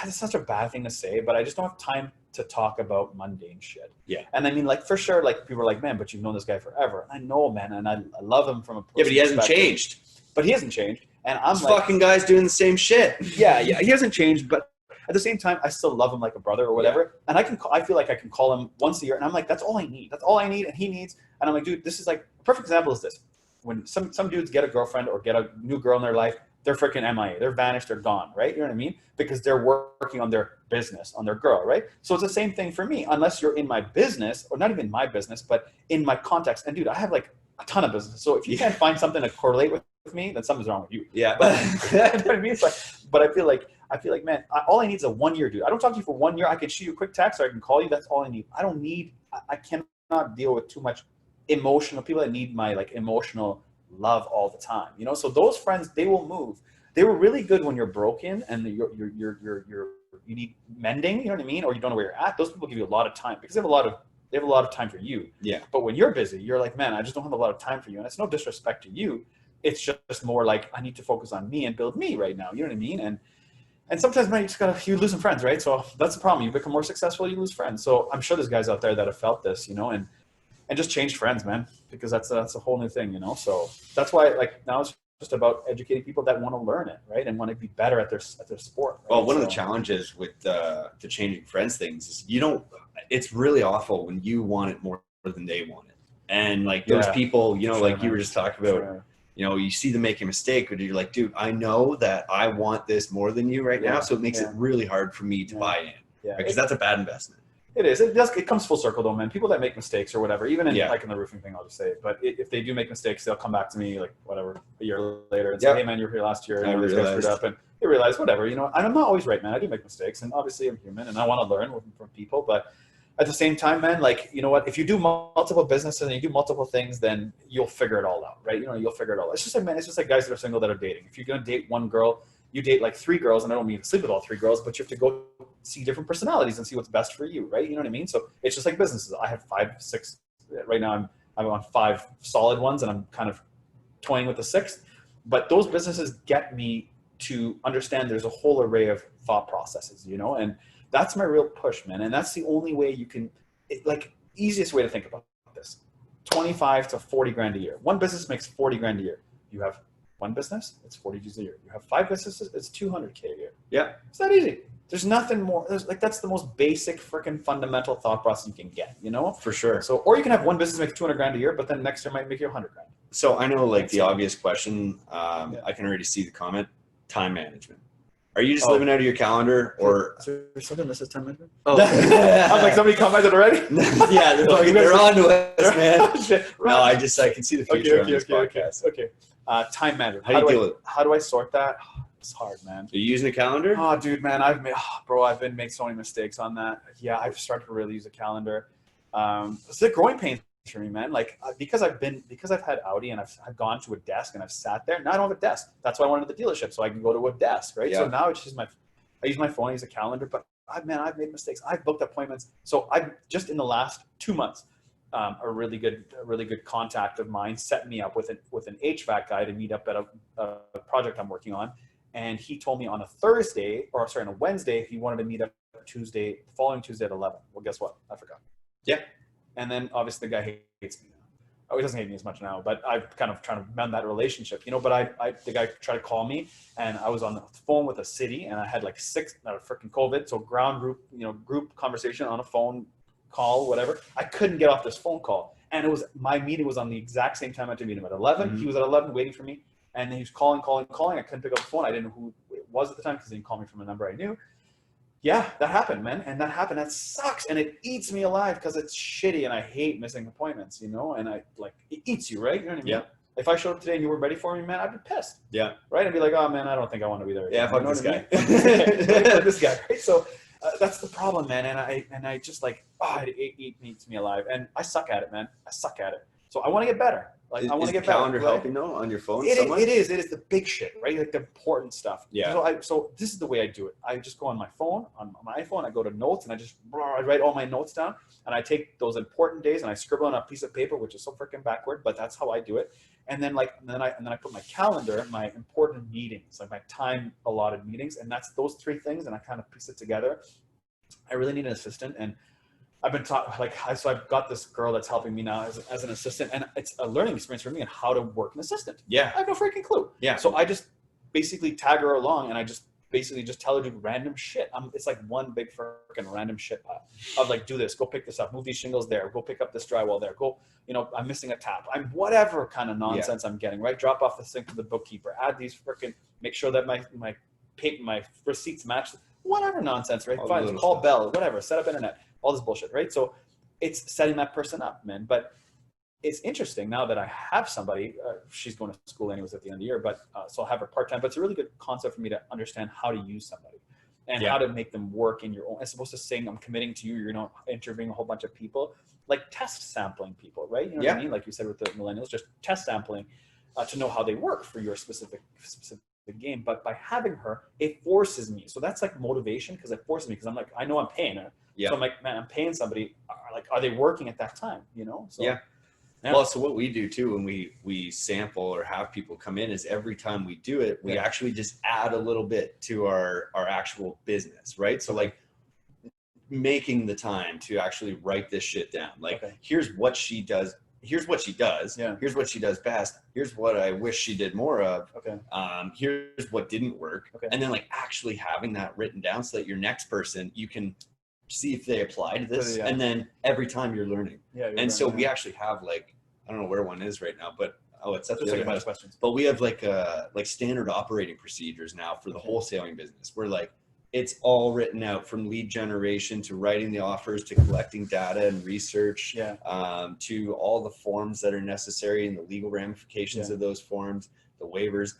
It's such a bad thing to say, but I just don't have time to talk about mundane shit. And I mean, like for sure, like people are like, man, but you've known this guy forever. I know, man, and I love him from a but he hasn't changed. But he hasn't changed, and I'm this fucking guy's doing the same shit. He hasn't changed, but at the same time, I still love him like a brother or whatever. And I feel like I can call him once a year, and I'm like, that's all I need. That's all I need, and he needs. And I'm like, dude, this is like a perfect example is this: when some dudes get a girlfriend or get a new girl in their life, they're freaking MIA. They're vanished. They're gone, right? You know what I mean? Because they're working on their business, on their girl, right? So it's the same thing for me. Unless you're in my business, or not even my business, but in my context. And dude, I have like a ton of business. So if you can't find something to correlate with me, then something's wrong with you. Yeah. But, you know what I mean? It's like, but I feel like, man, all I need is a 1 year, dude. I don't talk to you for 1 year. I can shoot you a quick text or I can call you. That's all I need. I cannot deal with too much emotional people that need my like emotional love all the time, you know. So those friends, they will move. They were really good when you're broken and you need mending, you know what I mean, or you don't know where you're at. Those people give you a lot of time because they have a lot of time for you. But when you're busy, you're like, man, I just don't have a lot of time for you. And it's no disrespect to you. It's just more like I need to focus on me and build me right now. You know what I mean? And sometimes, man, you lose some friends, right? So that's the problem. You become more successful, you lose friends. So I'm sure there's guys out there that have felt this, you know, and just changed friends, man, because that's a whole new thing, you know. So that's why, like, now it's just about educating people that want to learn it, right, and want to be better at their sport. Right? Well, one of the challenges with the changing friends things is it's really awful when you want it more than they want it, and like those people, you know, like you were just talking about. You know, you see them make a mistake, but you're like, dude, I know that I want this more than you right now, so it makes it really hard for me to buy in, because that's a bad investment. It is. It comes full circle though, man. People that make mistakes or whatever, even in like in the roofing thing, I'll just say it. But if they do make mistakes, they'll come back to me like whatever a year later and say, "Hey, man, you were here last year, and this guy screwed up," and they realize whatever, you know. And I'm not always right, man. I do make mistakes, and obviously I'm human, and I want to learn from people. But at the same time, man, like, you know what? If you do multiple businesses and you do multiple things, then you'll figure it all out, right? You know, you'll figure it all out. It's just like, man, it's just like guys that are single that are dating. If you're gonna date one girl, you date like 3 girls, and I don't mean to sleep with all 3 girls, but you have to go see different personalities and see what's best for you, right? You know what I mean? So it's just like businesses. I have 5, 6 right now. I'm on 5 solid ones, and I'm kind of toying with the 6th. But those businesses get me to understand there's a whole array of thought processes, you know, and that's my real push, man. And that's the only way you can, easiest way to think about this: 25 to 40 grand a year. One business makes 40 grand a year. You have one business, it's 40 G's a year. You have 5 businesses, it's 200K a year. Yeah. It's that easy. There's nothing more. That's the most basic freaking fundamental thought process you can get, you know? For sure. So, or you can have one business make 200 grand a year, but then next year might make you 100 grand. So I know like the obvious question, I can already see the comment, time management. Are you just living out of your calendar or? So we're still doing this as time management? Oh, I was like, somebody commented already? yeah, they're on to us, man. Shit. No, I can see the future on this podcast. Okay. Time management. How do you deal with it? How do I sort that? It's hard, man. Are you using a calendar? Oh, dude, man, I've been making so many mistakes on that. Yeah, I've started to really use a calendar. It's a growing pain for me, man. Like because I've had Audi and I've gone to a desk and I've sat there. Now I don't have a desk. That's why I wanted the delership, so I can go to a desk, right? Yeah. So now it's just I use my phone, I use a calendar, but I've made mistakes. I've booked appointments. So I've just in the last 2 months, a really good contact of mine set me up with an HVAC guy to meet up at a project I'm working on. And he told me on a Wednesday, he wanted to meet up the following Tuesday at 11. Well, guess what? I forgot. Yeah. And then obviously the guy hates me now. Oh, he doesn't hate me as much now, but I've kind of trying to mend that relationship, you know, but the guy tried to call me and I was on the phone with a city and I had like freaking COVID. So group conversation on a phone call, whatever. I couldn't get off this phone call. And my meeting was on the exact same time I had to meet him at 11. Mm-hmm. He was at 11 waiting for me. And then he was calling. I couldn't pick up the phone. I didn't know who it was at the time because he didn't call me from a number I knew. Yeah, that happened, man. And that happened. That sucks. And it eats me alive because it's shitty and I hate missing appointments, you know? And it eats you, right? You know what I mean? Yeah. If I showed up today and you weren't ready for me, man, I'd be pissed. Yeah. Right? I'd be like, oh, man, I don't think I want to be there. Yeah, fuck this guy. Fuck this guy, right? So that's the problem, man. And I just it eats me alive. And I suck at it, man. I suck at it. So I want to get better. Like I want to get better. Is the calendar helping though on your phone? It is the big shit, right? Like the important stuff. Yeah. So this is the way I do it. I just go on my phone, on my iPhone. I go to notes and I write all my notes down, and I take those important days and I scribble on a piece of paper, which is so freaking backward, but that's how I do it. And then I put my calendar, my important meetings, like my time allotted meetings, and that's those three things, and I kind of piece it together. I really need an assistant, and I've been taught, so I've got this girl that's helping me now as an assistant, and it's a learning experience for me on how to work an assistant. Yeah. I have no freaking clue. Yeah. So I just basically tag her along, and I just basically just tell her to do random shit. It's like one big freaking random shit pile of like, do this, go pick this up, move these shingles there, go pick up this drywall there, go, I'm missing a tap. I'm whatever kind of nonsense I'm getting, right? Drop off the sink to the bookkeeper, add these freaking, make sure that my receipts match, whatever nonsense, right? Fine, call Bell, whatever, set up internet. All this bullshit, right? So it's setting that person up, man. But it's interesting now that I have somebody, she's going to school anyways at the end of the year, but so I'll have her part-time, but it's a really good concept for me to understand how to use somebody and how to make them work in your own, as opposed to saying, I'm committing to you, you're interviewing a whole bunch of people, like test sampling people, right? You know what I mean? Like you said with the millennials, just test sampling to know how they work for your specific game. But by having her, it forces me. So that's like motivation, because it forces me, because I'm like, I know I'm paying her. Yeah. So I'm like, man, I'm paying somebody. Are they working at that time? So, yeah. Well, so what we do too when we sample or have people come in is every time we do it, we actually just add a little bit to our actual business, right? So like making the time to actually write this shit down. Like, here's what she does. Here's what she does. Yeah. Here's what she does best. Here's what I wish she did more of. Okay. Here's what didn't work. Okay. And then like actually having that written down so that your next person, you can see if they applied this, and then every time you're learning. Yeah. We actually have like, I don't know where one is right now, but it's up to the questions. But we have like standard operating procedures now for the wholesaling business. We're like, it's all written out from lead generation to writing the offers to collecting data and research, to all the forms that are necessary and the legal ramifications of those forms, the waivers.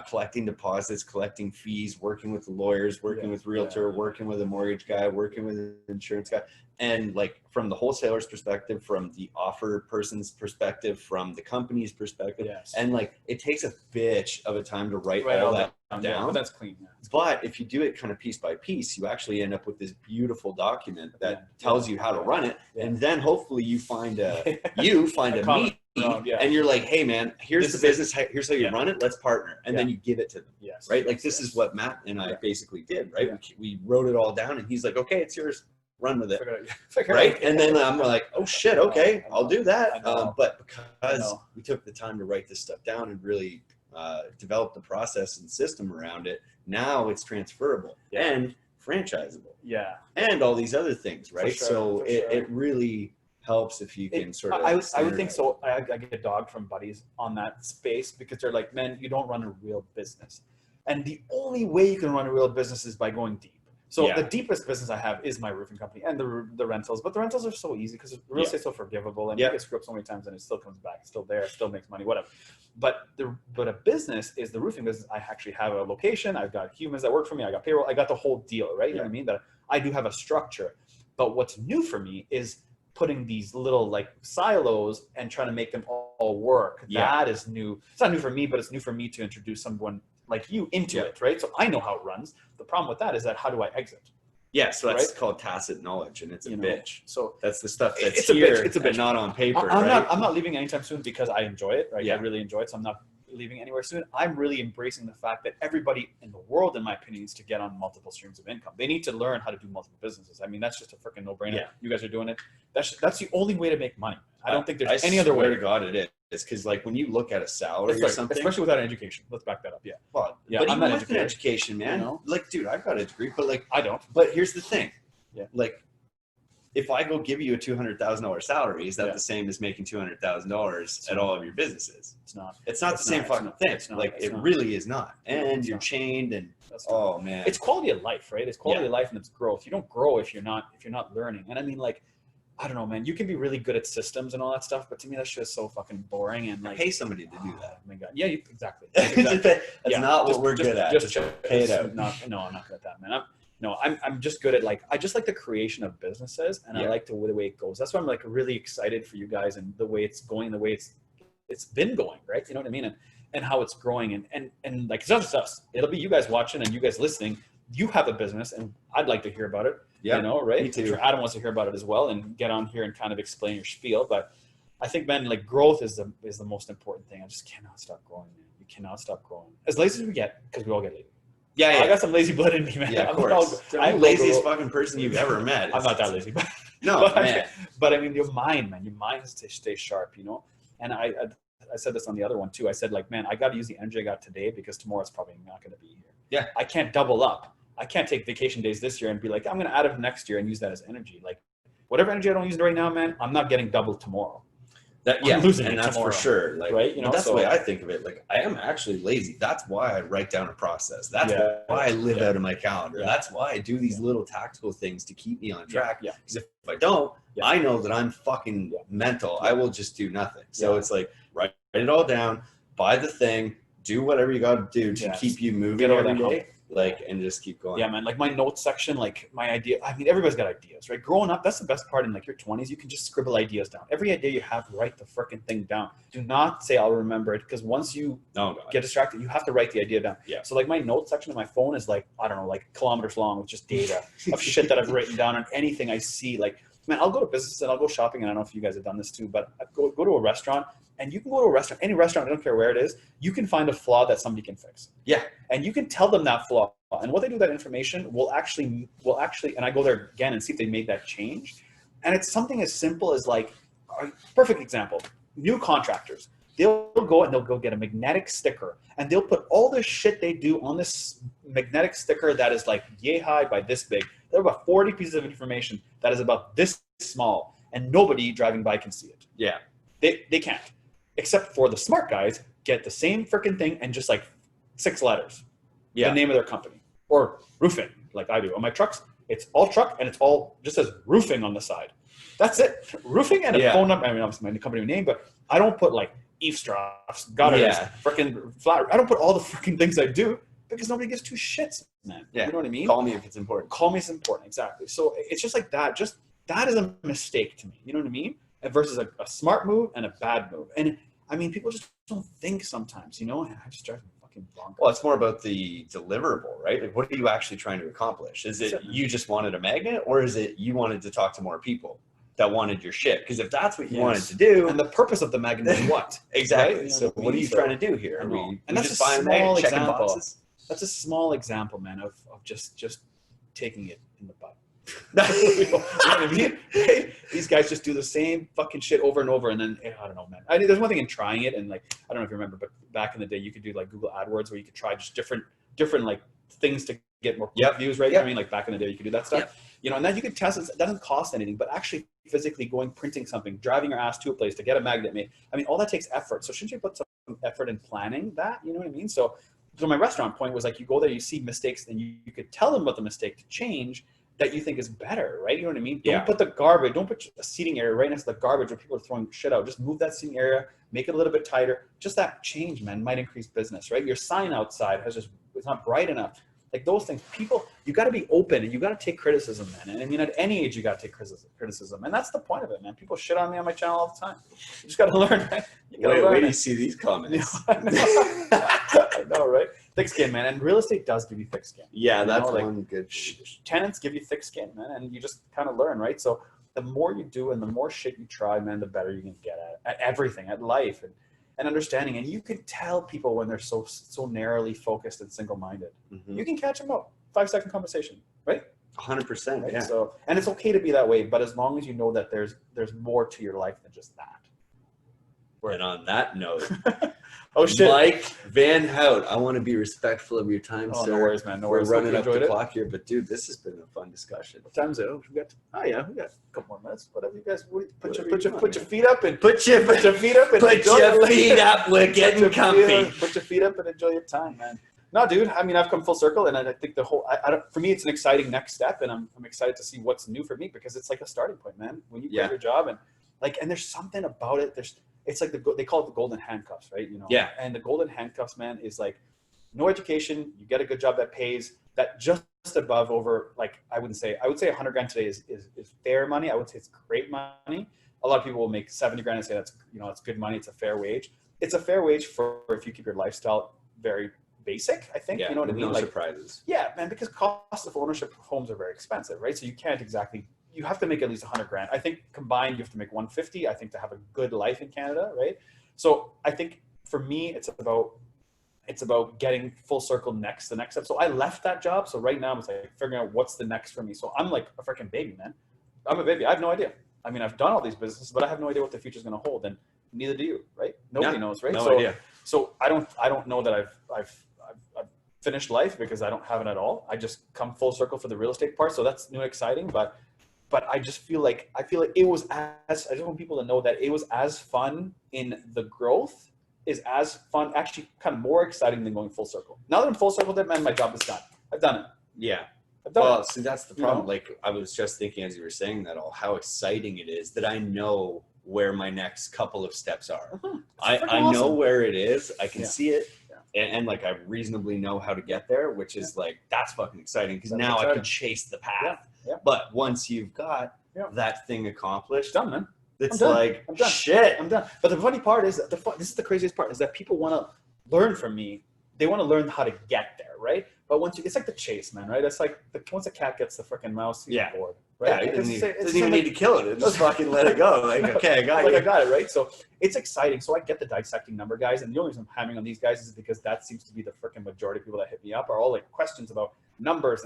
Collecting deposits, collecting fees, working with the lawyers, working with realtor, working with a mortgage guy, working with an insurance guy. And like from the wholesaler's perspective, from the offer person's perspective, from the company's perspective. Yes. And like, it takes a bitch of a time to write all that down. But that's clean. Yeah. But if you do it kind of piece by piece, you actually end up with this beautiful document that tells you how to run it. Yeah. And then hopefully you find a meet. And you're like, hey man, here's the business, here's how you run it, let's partner. And then you give it to them. Yes. Right? Like this is what Matt and I basically did, right? Yeah. We wrote it all down and he's like, okay, it's yours, run with it. Right? And then I'm like, oh shit, okay, I'll do that. But because we took the time to write this stuff down and really develop the process and system around it, now it's transferable. Yeah. And franchisable. Yeah. And all these other things, right? sure, So for it really helps if you can sort of. I would think standardize. so. I get dogged from buddies on that space because they're like, man, you don't run a real business. And the only way you can run a real business is by going deep. So Yeah. the deepest business I have is my roofing company and the rentals. But the rentals are so easy because real estate's so forgivable, and you get screwed up so many times and it still comes back. It's still there. It still makes money, whatever. But a business is the roofing business. I actually have a location. I've got humans that work for me. I got payroll. I got the whole deal, right? You know what I mean? That I do have a structure. But what's new for me is putting these little like silos and trying to make them all work. That is new. It's not new for me, but it's new for me to introduce someone like you into it, right? So I know how it runs. The problem with that is that how do I exit? Yeah, so that's called tacit knowledge, and it's a bitch. So that's the stuff that's it's a here, bitch. It's a bitch, not on paper. I'm not leaving anytime soon because I enjoy it, right? Yeah. I really enjoy it, so I'm not leaving anywhere soon. I'm really embracing the fact that everybody in the world, in my opinion, needs to get on multiple streams of income. They need to learn how to do multiple businesses. I mean, that's just a freaking no-brainer. Yeah. You guys are doing it. That's the only way to make money. I don't think there's any other I way. swear to God, it is. Because like when you look at a salary or something, especially without an education. Let's back that up. Yeah. Well, Yeah, but I'm even not with an educated. education, man. You know? Like, dude, I've got a degree, but like, I don't. But here's the thing. Yeah. Like, if I go give you a $200,000 salary, is that the same as making $200,000 at all of your businesses? It's not. It's not the same fucking thing. It's not. Like, It's it not. really is not. And It's you're not. chained, and That's oh man, it's quality of life, right? It's quality Yeah. of life and it's growth. You don't grow if you're not learning. And I mean, like, I don't know, man. You can be really good at systems and all that stuff, but to me, that's just so fucking boring. And like, pay somebody to do that. Oh my God. Yeah, exactly. That's Yeah, not just- what we're just- good at. Just pay it out. no, I'm not good at that, man. I'm just good at like, I just like the creation of businesses, and I like the way it goes. That's why I'm like really excited for you guys and the way it's going, the way it's been going, right? You know what I mean? And how it's growing, and like, it's not just us. It'll be you guys watching and you guys listening. You have a business, and I'd like to hear about it. Yeah, you know, right? me too. I'm sure Adam wants to hear about it as well, and get on here and kind of explain your spiel. But I think, man, like, growth is the most important thing. I just cannot stop growing, man. You cannot stop growing. As lazy as we get, because we all get lazy. Yeah, I got some lazy blood in me, man. Yeah, of I'm course. I'm the laziest fucking person you've ever met. I'm not that lazy, but No, man. But I mean, your mind has to stay sharp, you know. And I said this on the other one too. I said, like, man, I got to use the energy I got today because tomorrow it's probably not going to be here. Yeah. I can't double up. I can't take vacation days this year and be like, I'm going to add it next year and use that as energy. Like, whatever energy I don't use right now, man, I'm not getting double tomorrow. I'm losing and it that's tomorrow. for sure. Like, Right? You know, that's so- the way I think of it. Like, I am actually lazy. That's why I write down a process. That's Yeah. why I live Yeah. out of my calendar. Yeah. that's why I do these little tactical things to keep me on track. Yeah. Because if I don't, Yeah. I know that I'm fucking mental. Yeah. I will just do nothing. So Yeah. it's like, write it all down, buy the thing, do whatever you got to do to Yeah. keep you moving Get over every that day. Like, and just keep going. Yeah, man. Like my notes section, like my idea. I mean, everybody's got ideas, right? Growing up, that's the best part in like your 20s. You can just scribble ideas down. Every idea you have, write the freaking thing down. Do not say I'll remember it, because once you Oh, God. get distracted, you have to write the idea down. Yeah. So like my notes section of my phone is like, I don't know, like kilometers long with just data of shit that I've written down on anything I see. Like, man, I'll go to business and I'll go shopping, and I don't know if you guys have done this too, but I go to a restaurant, and you can go to a restaurant, any restaurant, I don't care where it is, you can find a flaw that somebody can fix. Yeah. And you can tell them that flaw. And what they do with that information will actually, and I go there again and see if they made that change. And it's something as simple as like, a perfect example, new contractors. They'll go and they'll go get a magnetic sticker, and they'll put all this shit they do on this magnetic sticker that is like yay high by this big. There are about 40 pieces of information that is about this small, and nobody driving by can see it. Yeah. They can't. Except for the smart guys get the same freaking thing and just like 6 letters. Yeah. The name of their company. Or roofing, like I do. On my trucks, it's all truck, and it's all just says roofing on the side. That's it. Roofing and a phone number. I mean, obviously my company name, but I don't put like eavesdrops, gutters, freaking flat. I don't put all the freaking things I do because nobody gives two shits, man. Yeah. You know what I mean? Call me if it's important. Call me if it's important. Exactly. So it's just like that. Just that is a mistake to me. You know what I mean? And versus a smart move and a bad move. And I mean, people just don't think sometimes, you know, and I just drive me fucking bonkers. Well, it's more about the deliverable, right? Like, what are you actually trying to accomplish? Is it you just wanted a magnet, or is it you wanted to talk to more people that wanted your shit? Because if that's what you wanted to do, And the purpose of the magnet is what? exactly. Right? You know So what I what are mean? you So- trying to do here? I Are know. we And that's just a buying small magnet, checking example. boxes? That's a small example, man, of just taking it in the butt. You know what I mean? Right? These guys just do the same fucking shit over and over, and then I don't know, man. I mean, there's one thing in trying it, and like I don't know if you remember, but back in the day, you could do like Google AdWords where you could try just different like things to get more Yep. views, right? Yep. I mean, like back in the day, you could do that stuff. Yep. You know, and then you could test it. It doesn't cost anything, but actually physically going, printing something, driving your ass to a place to get a magnet made. I mean, all that takes effort. So shouldn't you put some effort in planning that? You know what I mean? So my restaurant point was like, you go there, you see mistakes, and you could tell them about the mistake to change that you think is better, right? You know what I mean? Yeah. Don't put the garbage, don't put a seating area right next to the garbage where people are throwing shit out. Just move that seating area, make it a little bit tighter. Just that change, man, might increase business, right? Your sign outside it's not bright enough. Like those things, people, you got to be open and you got to take criticism, man. And I mean, at any age, you got to take criticism. And that's the point of it, man. People shit on me on my channel all the time. You just got to learn, right? You gotta learn Wait it. till you see these comments. I know, right? Thick skin, man. And real estate does give you thick skin. Yeah, You that's know, like, one good. Tenants give you thick skin, man. And you just kind of learn, right? So the more you do and the more shit you try, man, the better you can get at everything, at life and understanding. And you can tell people when they're so narrowly focused and single-minded. Mhm. You can catch them out. 5-second conversation, right? 100%. Right? Yeah. So, and it's okay to be that way, but as long as you know that there's more to your life than just that. And on that note, Oh shit! Mike VanHoudt, I want to be respectful of your time, Oh, sir. no worries, man. No We're worries. running Hope up you the enjoyed it. clock here, but dude, this has been a fun discussion. What time's it? Oh, we got a couple more minutes. Whatever you guys, put Whatever your you want, put your man. feet up and Put your put your feet up and put enjoy your it. feet up. We're Put getting your comfy. Put your feet up and enjoy your time, man. No, dude. I mean, I've come full circle, and I think the whole. I don't, for me, it's an exciting next step, and I'm excited to see what's new for me because it's like a starting point, man. When you quit your job and there's something about it. It's like they call it the golden handcuffs, right? You know. Yeah. And the golden handcuffs, man, is like no education. You get a good job that pays. That just above over, like I would say 100 grand today is fair money. I would say it's great money. A lot of people will make 70 grand and say that's good money. It's a fair wage. It's a fair wage for if you keep your lifestyle very basic, I think. Yeah, You know what I mean? no Like, surprises. yeah, man, because costs of ownership of homes are very expensive, right? So you can't exactly, you have to make at least 100 grand. I think combined, you have to make 150, I think, to have a good life in Canada, right? So I think for me, it's about getting full circle the next step. So I left that job. So right now I'm like figuring out what's the next for me. So I'm like a freaking baby, man. I'm a baby. I have no idea. I mean, I've done all these businesses, but I have no idea what the future's going to hold. And neither do you, right? Nobody knows, right? No idea. So I don't know that I've finished life because I don't have it at all. I just come full circle for the real estate part. So that's new and exciting, but I just feel like it was I just want people to know that it was as fun in the growth is as fun, actually kind of more exciting than going full circle. Now that I'm full circle, man, my job is done. I've done it. Yeah. I've done Well, it. see, that's the You problem. know? Like, I was just thinking as you were saying that how exciting it is that I know where my next couple of steps are. I know where it is. I can see it. And like, I reasonably know how to get there, which is like, that's fucking exciting because now I can chase the path. Yeah. But once you've got that thing accomplished, Done, man. it's I'm done. like, I'm done. shit. I'm done. But the funny part is this is the craziest part is that people want to learn from me. They want to learn how to get there, right? But it's like the chase, man, right? It's like once a cat gets the freaking mouse, he's bored, right? Yeah, it It's doesn't even need to kill it. Just fucking let it go. Like, okay, I got like you. I got it, right? So it's exciting. So I get the dissecting number guys, and the only reason I'm hammering on these guys is because that seems to be the freaking majority of people that hit me up are all like questions about numbers,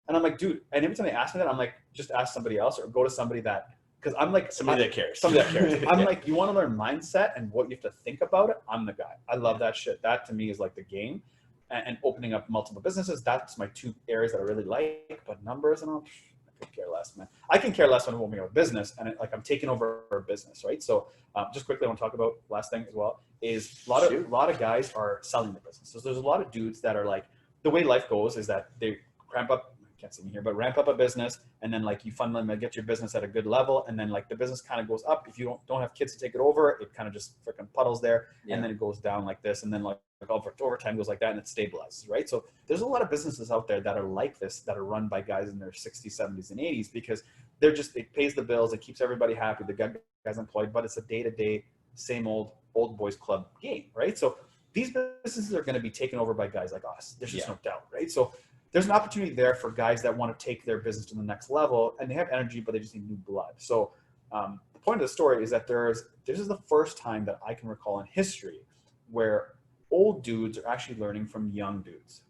and I'm like, dude. And every time they ask me that, I'm like, just ask somebody else or go to somebody that. Because I'm like Somebody that cares. Somebody that cares. I'm like, you want to learn mindset and what you have to think about it? I'm the guy. I love that shit. That to me is like the game. And opening up multiple businesses, that's my two areas that I really like. But numbers and all, I could care less, man. I can care less when I'm opening up a business and I'm taking over a business, right? So just quickly, I want to talk about last thing as well is a lot of guys are selling their businesses. There's a lot of dudes that are like, the way life goes is that they ramp up a business, and then like you fundamentally get your business at a good level, and then like the business kind of goes up. If you don't have kids to take it over, it kind of just freaking puddles there, and then it goes down like this, and then like over time goes like that, and it stabilizes, right? So there's a lot of businesses out there that are like this, that are run by guys in their 60s, 70s, and 80s because it pays the bills, it keeps everybody happy, the guy's employed, but it's a day-to-day, same old boys club game, right? So these businesses are going to be taken over by guys like us. There's just no doubt, right? So there's an opportunity there for guys that want to take their business to the next level, and they have energy, but they just need new blood. So the point of the story is that this is the first time that I can recall in history where old dudes are actually learning from young dudes.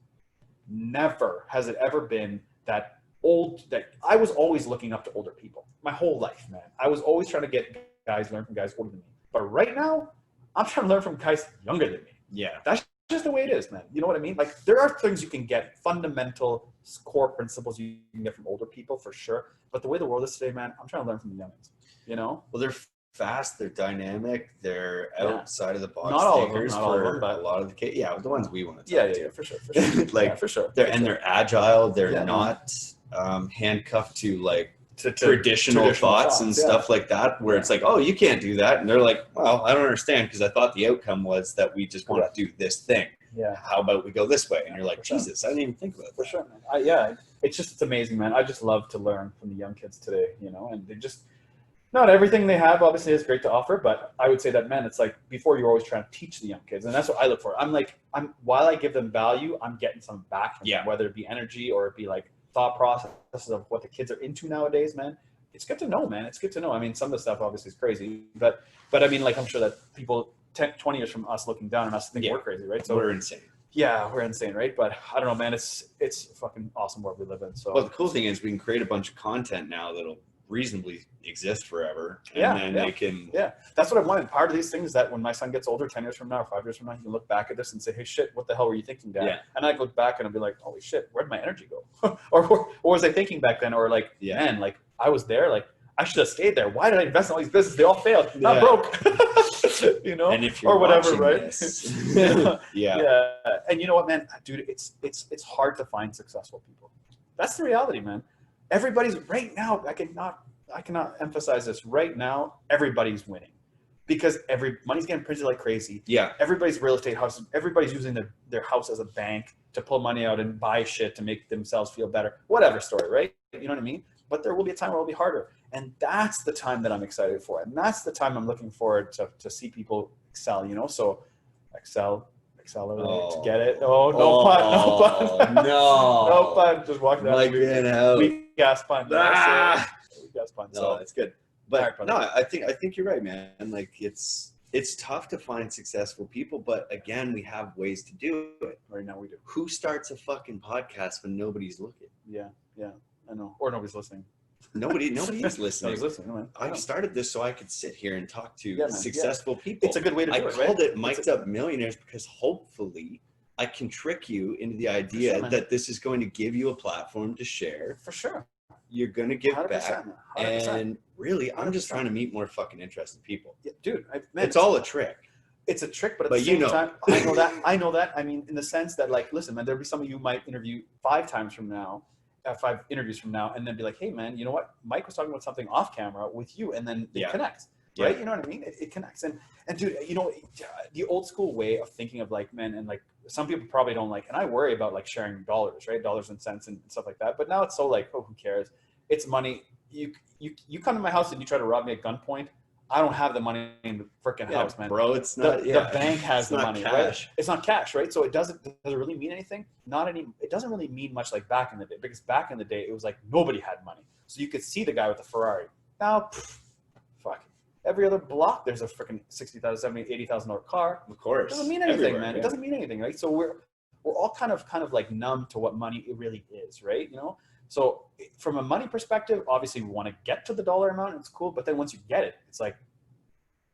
Never has it ever been that I was always looking up to older people my whole life, man. I was always trying to get guys learn from guys older than me. But right now, I'm trying to learn from guys younger than me. Yeah. That just the way it is, man. You know what I mean? Like there are things you can get, fundamental core principles you can get from older people for sure. But the way the world is today, man, I'm trying to learn from the youngins. You know? Well, they're fast, they're dynamic, they're outside of the box. Not all of them, thinkers not all of for them, but a lot of the cases. Yeah, the ones we want to Yeah, talk yeah, to. for sure, for sure. Like Yeah, for sure. they're agile. They're Yeah. not handcuffed to like To traditional thoughts and stuff like that, where it's like, oh, you can't do that, and they're like, well, I don't understand because I thought the outcome was that we just want to do this thing. Yeah. How about we go this way? And you're like, For sure. Jesus, I didn't even think about it. For sure, man. Yeah, it's amazing, man. I just love to learn from the young kids today, you know, and they just, not everything they have obviously is great to offer, but I would say that, man, it's like before you're always trying to teach the young kids, and that's what I look for. While I give them value, I'm getting some back from them, whether it be energy or it be like thought processes of what the kids are into nowadays, man. It's good to know, man. It's good to know. I mean, some of the stuff obviously is crazy, but I mean, like, I'm sure that people 10, 20 years from us looking down on us think we're crazy, right? So we're insane. Yeah, we're insane, right? But I don't know, man. It's a fucking awesome world we live in. So, well, the cool thing is we can create a bunch of content now that'll reasonably exist forever, and then they can. Yeah, that's what I wanted. Part of these things is that when my son gets older, 10 years from now or 5 years from now, he can look back at this and say, "Hey, shit, what the hell were you thinking, Dad?" Yeah. And I look back and I'll be like, "Holy shit, where'd my energy go?" or what was I thinking back then? Or like, man, like I was there, like I should have stayed there. Why did I invest in all these businesses? They all failed. Not broke. You know, and if you're or whatever, right? yeah. And you know what, man, dude, it's hard to find successful people. That's the reality, man. Everybody's right now. I cannot emphasize this. Right now, everybody's winning because money's getting printed like crazy. Yeah. Everybody's real estate house. Everybody's using their house as a bank to pull money out and buy shit to make themselves feel better. Whatever story, right? You know what I mean? But there will be a time where it'll be harder. And that's the time that I'm excited for. And that's the time I'm looking forward to see people excel, you know? So accelerate, get it? Oh, no pun. No. No pun. Just walk down. Like VanHoudt. Weak ass pun. Weak ass pun. No, So it's good. But no, I think you're right, man. Like it's tough to find successful people, but again, we have ways to do it. right now we do. Who starts a fucking podcast when nobody's looking? Yeah, I know. Or nobody's listening. Nobody is listening. Nobody's listening, man. I started this so I could sit here and talk to man, successful people. It's a good way to do I it, right? called it Mic'd Up Millionaires because hopefully I can trick you into the idea that this is going to give you a platform to share. For sure. You're going to give 100%, back. 100%. And really, I'm just trying to meet more fucking interesting people. Yeah, dude, It's all a trick. It's a trick, but at the same time, I know that. I mean, in the sense that, like, listen, man, there'll be some of you might interview 5 times from now, 5 interviews from now, and then be like, hey, man, you know what? Mike was talking about something off camera with you, and then it connects, right? You know what I mean? It connects. And dude, you know, the old school way of thinking of like, man, and like some people probably don't like, and I worry about like sharing dollars, right? Dollars and cents and stuff like that. But now it's so like, oh, who cares? It's money. You come to my house and you try to rob me at gunpoint. I don't have the money in the freaking house, man. Bro, it's not. The bank has the money, cash. right? It's not cash, right? So does it really mean anything? It doesn't really mean much like back in the day, because back in the day it was like nobody had money, so you could see the guy with the Ferrari. Now, fuck, every other block there's a freaking $60,000, $70,000, $80,000 car. Of course, it doesn't mean anything, everywhere, man. Yeah. It doesn't mean anything, right? So we're all kind of like numb to what money it really is, right? You know. So from a money perspective, obviously we want to get to the dollar amount. It's cool, but then once you get it, it's like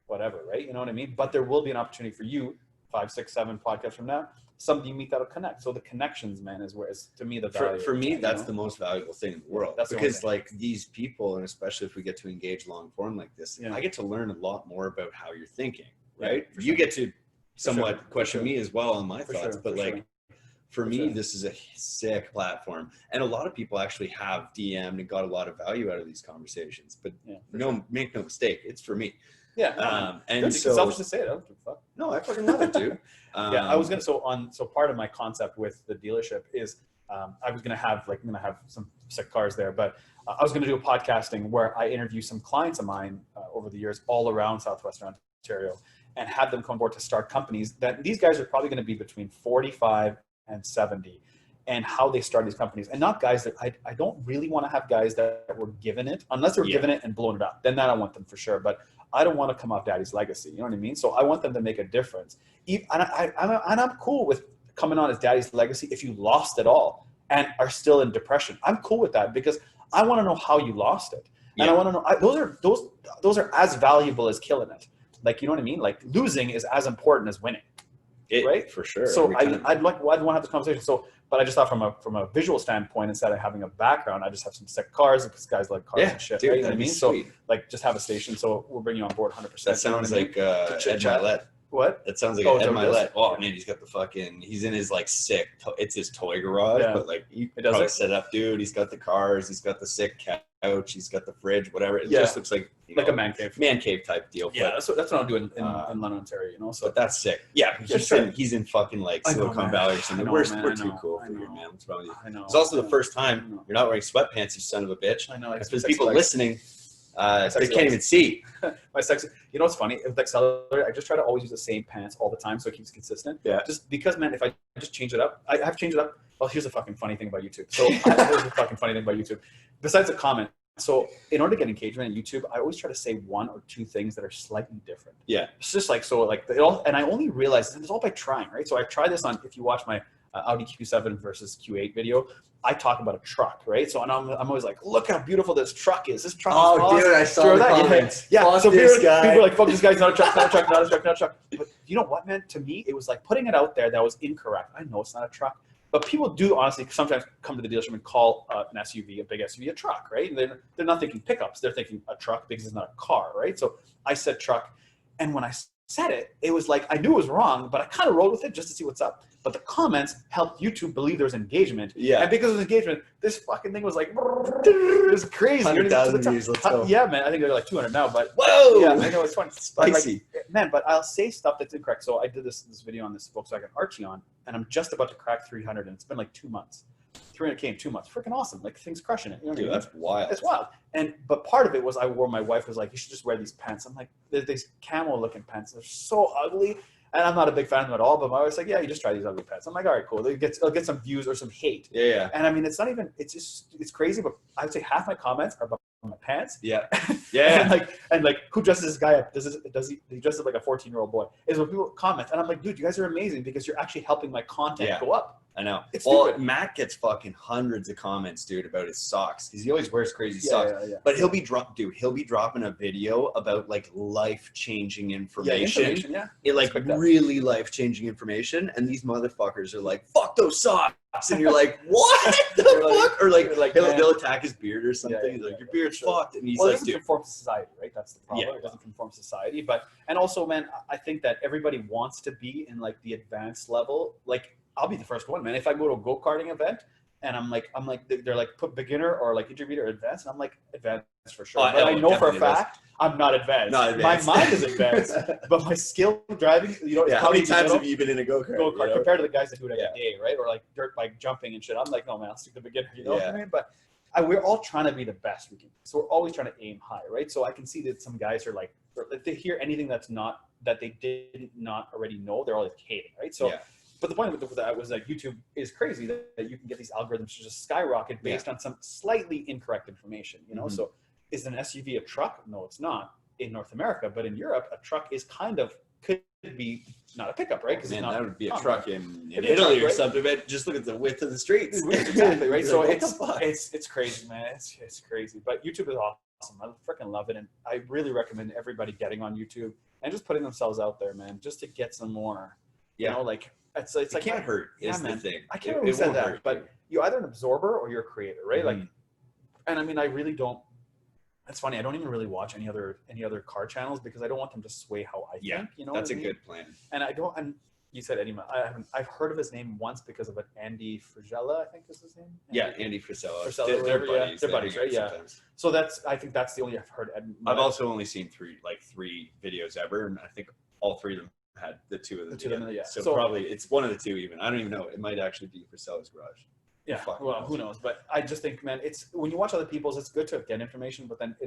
whatever, right? You know what I mean? But there will be an opportunity for you 5, 6, 7 podcasts from now, somebody you meet that'll connect. So the connections, man, is to me the value. For me, that's the most valuable thing in the world. That's because like these people, and especially if we get to engage long form like this, I get to learn a lot more about how you're thinking, right? You get to somewhat question me as well on my thoughts, but like for me, this is a sick platform. And a lot of people actually have DM'd and got a lot of value out of these conversations, but make no mistake, it's for me. Yeah. And good, so selfish to say it. I don't give a fuck. No, I fucking love it, dude. I was gonna so part of my concept with the dealership is I was gonna have some sick cars there, but I was gonna do a podcasting where I interview some clients of mine over the years all around Southwestern Ontario and have them come aboard to start companies. That these guys are probably gonna be between 45 and 70, and how they start these companies, and not guys that I don't really want to have guys that were given it, unless they were given it and blown it up. Then I don't want them for sure. But I don't want to come off daddy's legacy. You know what I mean? So I want them to make a difference. And I'm cool with coming on as daddy's legacy if you lost it all and are still in depression. I'm cool with that because I want to know how you lost it, and I want to know those are as valuable as killing it. Like, you know what I mean? Like losing is as important as winning. right? For sure. So I'd want to have this conversation. So, but I just thought from a visual standpoint, instead of having a background, I just have some sick cars because guys like cars and shit. Dude, right? You know what I mean? Sweet. So like just have a station. So we'll bring you on board 100%. That sounds like Ed Milet. What? That sounds like Oh, Ed Milet. Oh yeah. man, he's got the fucking. He's in his like sick. It's his toy garage, Yeah. but like you It does probably it? set up, dude. He's got the cars. He's got the sick couch. He's got the fridge. Whatever. It Yeah. just looks like Like a man cave. man cave type deal. Yeah, But, that's what I'm doing in London, Ontario. You know, so but that's sick. Yeah, he's in fucking like I know, Silicon man. Valley or I something. know, We're man, we're I too know, cool I for you, know. man. What's wrong with you? I know. It's also the first I time know. you're not wearing sweatpants, you son of a bitch. I know. Because people listening, they sexy can't even see. My sex. You know what's funny? With ACCELER8, I just try to always use the same pants all the time so it keeps consistent. Yeah. Just because, man, if I just change it up, I have to change it up. Well, here's a fucking funny thing about YouTube. So here's a fucking funny thing about YouTube. Besides the comment, so in order to get engagement on YouTube, I always try to say one or two things that are slightly different. Yeah. It's just like so, like it all, and I only realized it's all by trying, right? So I tried this on. If you watch my Audi Q7 versus Q8 video, I talk about a truck, right? So and I'm always like, look how beautiful this truck is. This truck is awesome. Dude, I saw Remember the that? comments. Yeah. Fuck So this people guy. are like, fuck this guy's not a truck, not a truck, not a truck, not a truck. But you know what, man? To me, it was like putting it out there that was incorrect. I know it's not a truck. But people do honestly sometimes come to the dealership and call an SUV, a big SUV, a truck, right? And they're not thinking pickups. They're thinking a truck because it's not a car, right? So I said truck. And when I said it, it was like, I knew it was wrong, but I kind of rolled with it just to see what's up. But the comments helped YouTube believe there was engagement. Yeah. And because of engagement, this fucking thing was like, it was crazy. 100,000 views, let's go. Yeah, man. I think they're like 200 now, but Whoa! yeah, I know it's funny. But, Spicy. like, man, but I'll say stuff that's incorrect. So I did this video on this Volkswagen Archeon, and I'm just about to crack 300, and it's been like 2 months. 300K in 2 months. Freaking awesome. Like, things crushing it. You know what I Dude, mean? that's wild. It's wild. But part of it was my wife was like, you should just wear these pants. I'm like, these camel looking pants. They're so ugly. And I'm not a big fan of them at all, but my wife's like, yeah, you just try these ugly pants. I'm like, all right, cool. They'll get some views or some hate. Yeah. And I mean, it's not even, it's crazy, but I would say half my comments are about my pants. Yeah. Yeah. and like who dresses this guy up? Does he dress up like a 14-year-old boy? Is when people comment, and I'm like, dude, you guys are amazing because you're actually helping my content go up. I know. It's well, stupid. Matt gets fucking hundreds of comments, dude, about his socks because he always wears crazy Yeah, socks. yeah. But he'll be dropping a video about like life-changing information. Yeah. It like Expect that. really life-changing information, and these motherfuckers are like, "Fuck those socks," and you're like, "What the fuck?" Or like, they'll attack his beard or something. Yeah, He's like, yeah, "Your beard's sure. fucked," and he's Well, it like, doesn't "Dude, conform to society, right? That's the problem. Yeah. It doesn't conform to society. And also, man, I think that everybody wants to be in like the advanced level. Like, I'll be the first one, man. If I go to a go-karting event and I'm like, they're like put beginner or like intermediate or advanced, and I'm like advanced for sure. Oh, but I know for a definitely fact I'm not advanced. Not advanced. My mind is advanced, but my skill driving, is yeah." How probably many times have you been in a go-kart? go-kart you know? compared to the guys that do it every Yeah. day, right? Or like dirt bike jumping and shit. I'm like, no, man, I'll stick to beginner. You know what I Yeah. mean? But we're all trying to be the best we can. So we're always trying to aim high, right? So I can see that some guys are like, if they hear anything that they did not already know, they're always hating, right? So. Yeah. But the point with that was that YouTube is crazy that you can get these algorithms to just skyrocket based on some slightly incorrect information, you know? Mhm. So is an SUV a truck? No, it's not in North America, but in Europe, a truck is could be not a pickup, right? Because Man, it's not that would be a common. truck in It'd be a Italy truck, or right? something. But just look at the width of the streets. Exactly, right? So Like, what the fuck? it's crazy, man. It's crazy. But YouTube is awesome. I freaking love it. And I really recommend everybody getting on YouTube and just putting themselves out there, man, just to get some more, you know, like, it's It like, can't hurt. yeah, Is the man. thing. I can't It remember who said won't that, hurt but you. you're either an absorber or you're a creator, right? Like, Mhm. and I mean, I really don't. It's funny. I don't even really watch any other car channels because I don't want them to sway how I Yeah, think. You know, That's what a I mean? good plan. And I don't. And you said Eddie. I've heard of his name once because of an Andy Frisella, I think is his name. Yeah, Andy Frisella. Frisella, They're whatever, yeah. buddies. They're They buddies, hang out right? Yeah. sometimes. So I think that's the only I've heard. I've also only seen three videos ever, and I think all three of them had the two of them. The two of them, together. yeah. So, So- probably it's one of the two. Even I don't even know. It might actually be Frisella's garage. Yeah, Fucking well, knows. who knows? But I just think, man, it's when you watch other people's, it's good to get information, but then it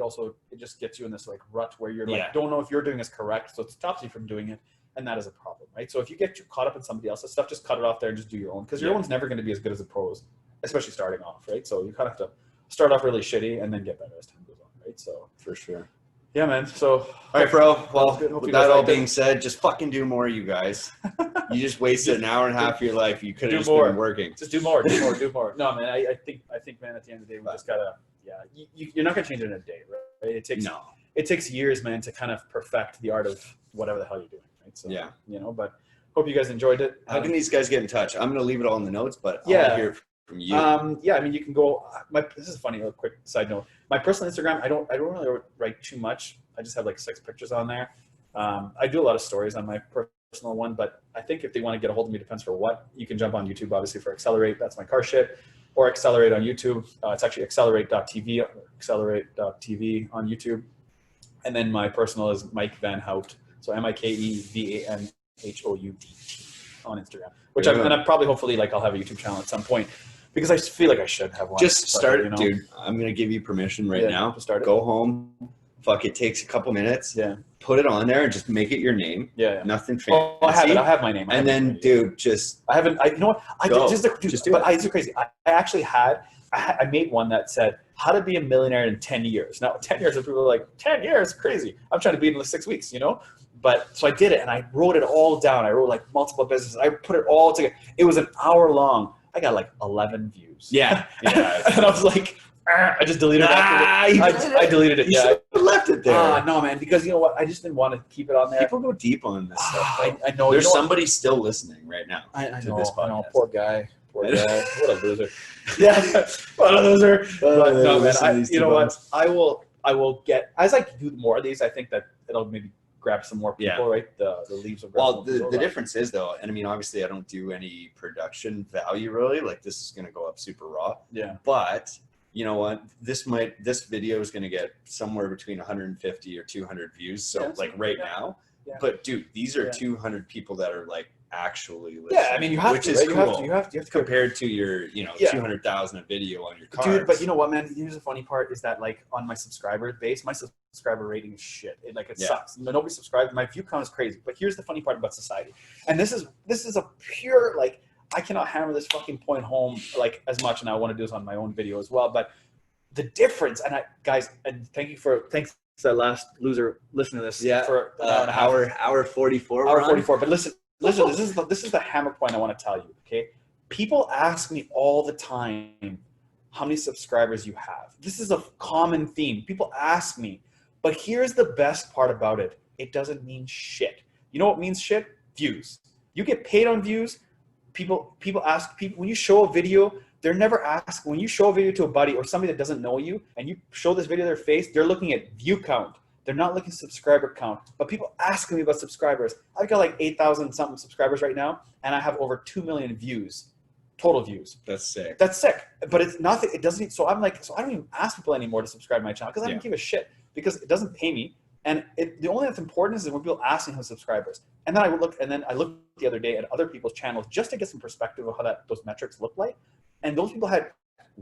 just gets you in this like rut where you're like, Yeah. don't know if you're doing this correct, so it stops you from doing it, and that is a problem, right? So if you get too caught up in somebody else's stuff, just cut it off there and just do your own, because your Yeah. one's never going to be as good as the pros, especially starting off, right? So you kind of have to start off really shitty and then get better as time goes on, right? So For sure. yeah, man. So All right, bro. Well, Hope you with guys that all liked it. being said, just fucking do more, you guys. You just wasted an hour and a half of your life. You could Do have just more. been working. just do more. No, man. I think, man. At the end of the day, we just gotta. Yeah, you're not gonna change it in a day, right? It takes years, man, to kind of perfect the art of whatever the hell you're doing, right? So Yeah. you know, but Hope you guys enjoyed it. How can these guys get in touch? I'm going to leave it all in the notes, but I Yeah. want to hear from you. Yeah, I mean, you can go. This is funny. A quick side note. My personal Instagram, I don't really write too much. I just have like 6 pictures on there. I do a lot of stories on my personal one, but I think if they want to get a hold of me, depends for what. You can jump on YouTube, obviously, for ACCELER8. That's my car shit. Or ACCELER8 on YouTube. It's actually ACCELER8.tv, ACCELER8.tv on YouTube. And then my personal is Mike VanHoudt. So MikeVanHoudt on Instagram. Which I'm probably, hopefully, like, I'll have a YouTube channel at some point, because I feel like I should have one. Just start it, you know? dude. I'm going to give you permission right now. Just start it. Go home. Fuck, it takes a couple minutes. Yeah. Put it on there and just make it your name. Yeah. Nothing fancy. Oh, I have it. I have my name. And then, dude, just I haven't. You know what? I go. did just do but it. It's crazy. I actually had. I made one that said how to be a millionaire in 10 years. Now, 10 years, and people are like, 10 years, crazy. I'm trying to be in the 6 weeks, you know. But so I did it, and I wrote it all down. I wrote like multiple businesses. I put it all together. It was an hour long. I got like 11 views. Yeah. And I was like, I just deleted it. I deleted it. You should have left it there. No, man, because you know what? I just didn't want to keep it on there. People go deep on this stuff. I know. There's you know somebody still listening right now I to know, this I know. podcast. Poor guy. Poor guy. What a loser. Yeah. What a loser. But no, man. You know what? I will get, as I do more of these, I think that it'll maybe grab some more people, right? The leaves will grab Well, some more people. the difference is, though, and I mean, obviously I don't do any production value really. Like, this is going to go up super raw. Yeah. But you know what? This video is going to get somewhere between 150 or 200 views. So like right now. Yeah. But dude, these are 200 people that are like actually listening. Yeah, I mean, you have which to, is right? cool. You have to compared to your, 200,000 a video on your cars. Dude, but you know what, man? Here's the funny part is that, like, on my subscriber base, my subscriber rating is shit. It sucks. You know, nobody subscribes. My view count is crazy. But here's the funny part about society, and this is a pure, like, I cannot hammer this fucking point home like as much, and I want to do this on my own video as well. But the difference, and guys, and thanks to that last loser listening to this. Yeah. For hour 44. Hour 44. But listen. This is the hammer point I want to tell you. Okay, people ask me all the time how many subscribers you have. This is a common theme. People ask me, but here's the best part about it. It doesn't mean shit. You know what means shit? Views. You get paid on views. People ask people when you show a video. They're never asked when you show a video to a buddy or somebody that doesn't know you, and you show this video to their face. They're looking at view count. They're not looking at subscriber count. But people ask me about subscribers. I've got like 8,000 something subscribers right now, and I have over 2 million views, total views. That's sick. That's sick. But it's nothing. It doesn't. So I'm like, so I don't even ask people anymore to subscribe to my channel because I don't give a shit, because it doesn't pay me. And the only that's important is when people ask me how subscribers. And then I looked the other day at other people's channels just to get some perspective of how those metrics look like. And those people had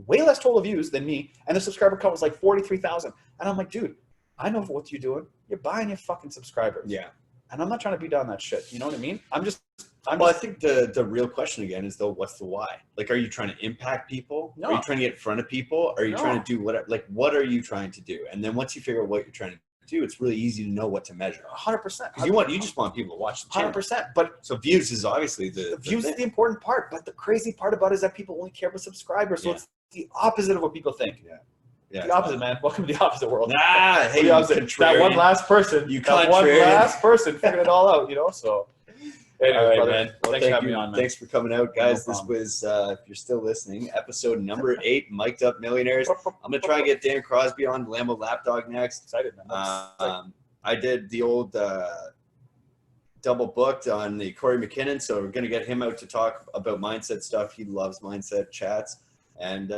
way less total views than me, and the subscriber count was like 43,000. And I'm like, dude, I know what you're doing. You're buying your fucking subscribers. Yeah. And I'm not trying to be down that shit. You know what I mean? I think the real question again is, though, what's the why? Like, are you trying to impact people? No. Are you trying to get in front of people? Are you trying to do whatever? Like, what are you trying to do? And then once you figure out what you're trying to do, it's really easy to know what to measure. 100%. Because you just want people to watch the channel. 100%. But so views is obviously the views thing. is the important part. But the crazy part about it is that people only care about subscribers. So it's the opposite of what people think. Yeah. Yeah, the opposite, man. Welcome to the opposite world. Hey, the opposite. That one last person. Figured it all out, you know? So, anyway, brother, man. Well, thanks for having me on, man. Thanks for coming out, guys. No this was, if you're still listening, episode number 8, Mic'd Up Millionaires. I'm going to try and get Dan Crosby on Lambo Lapdog next. Excited, man. I did the old double booked on the Corey McKinnon, so we're going to get him out to talk about mindset stuff. He loves mindset chats. And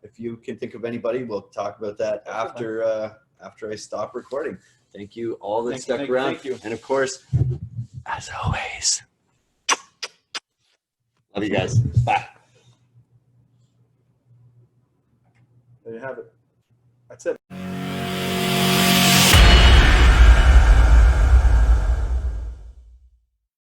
if you can think of anybody, we'll talk about that after I stop recording. Thank you all that stuck around. Thank you. And of course, as always, love you guys. Bye. There you have it. That's it.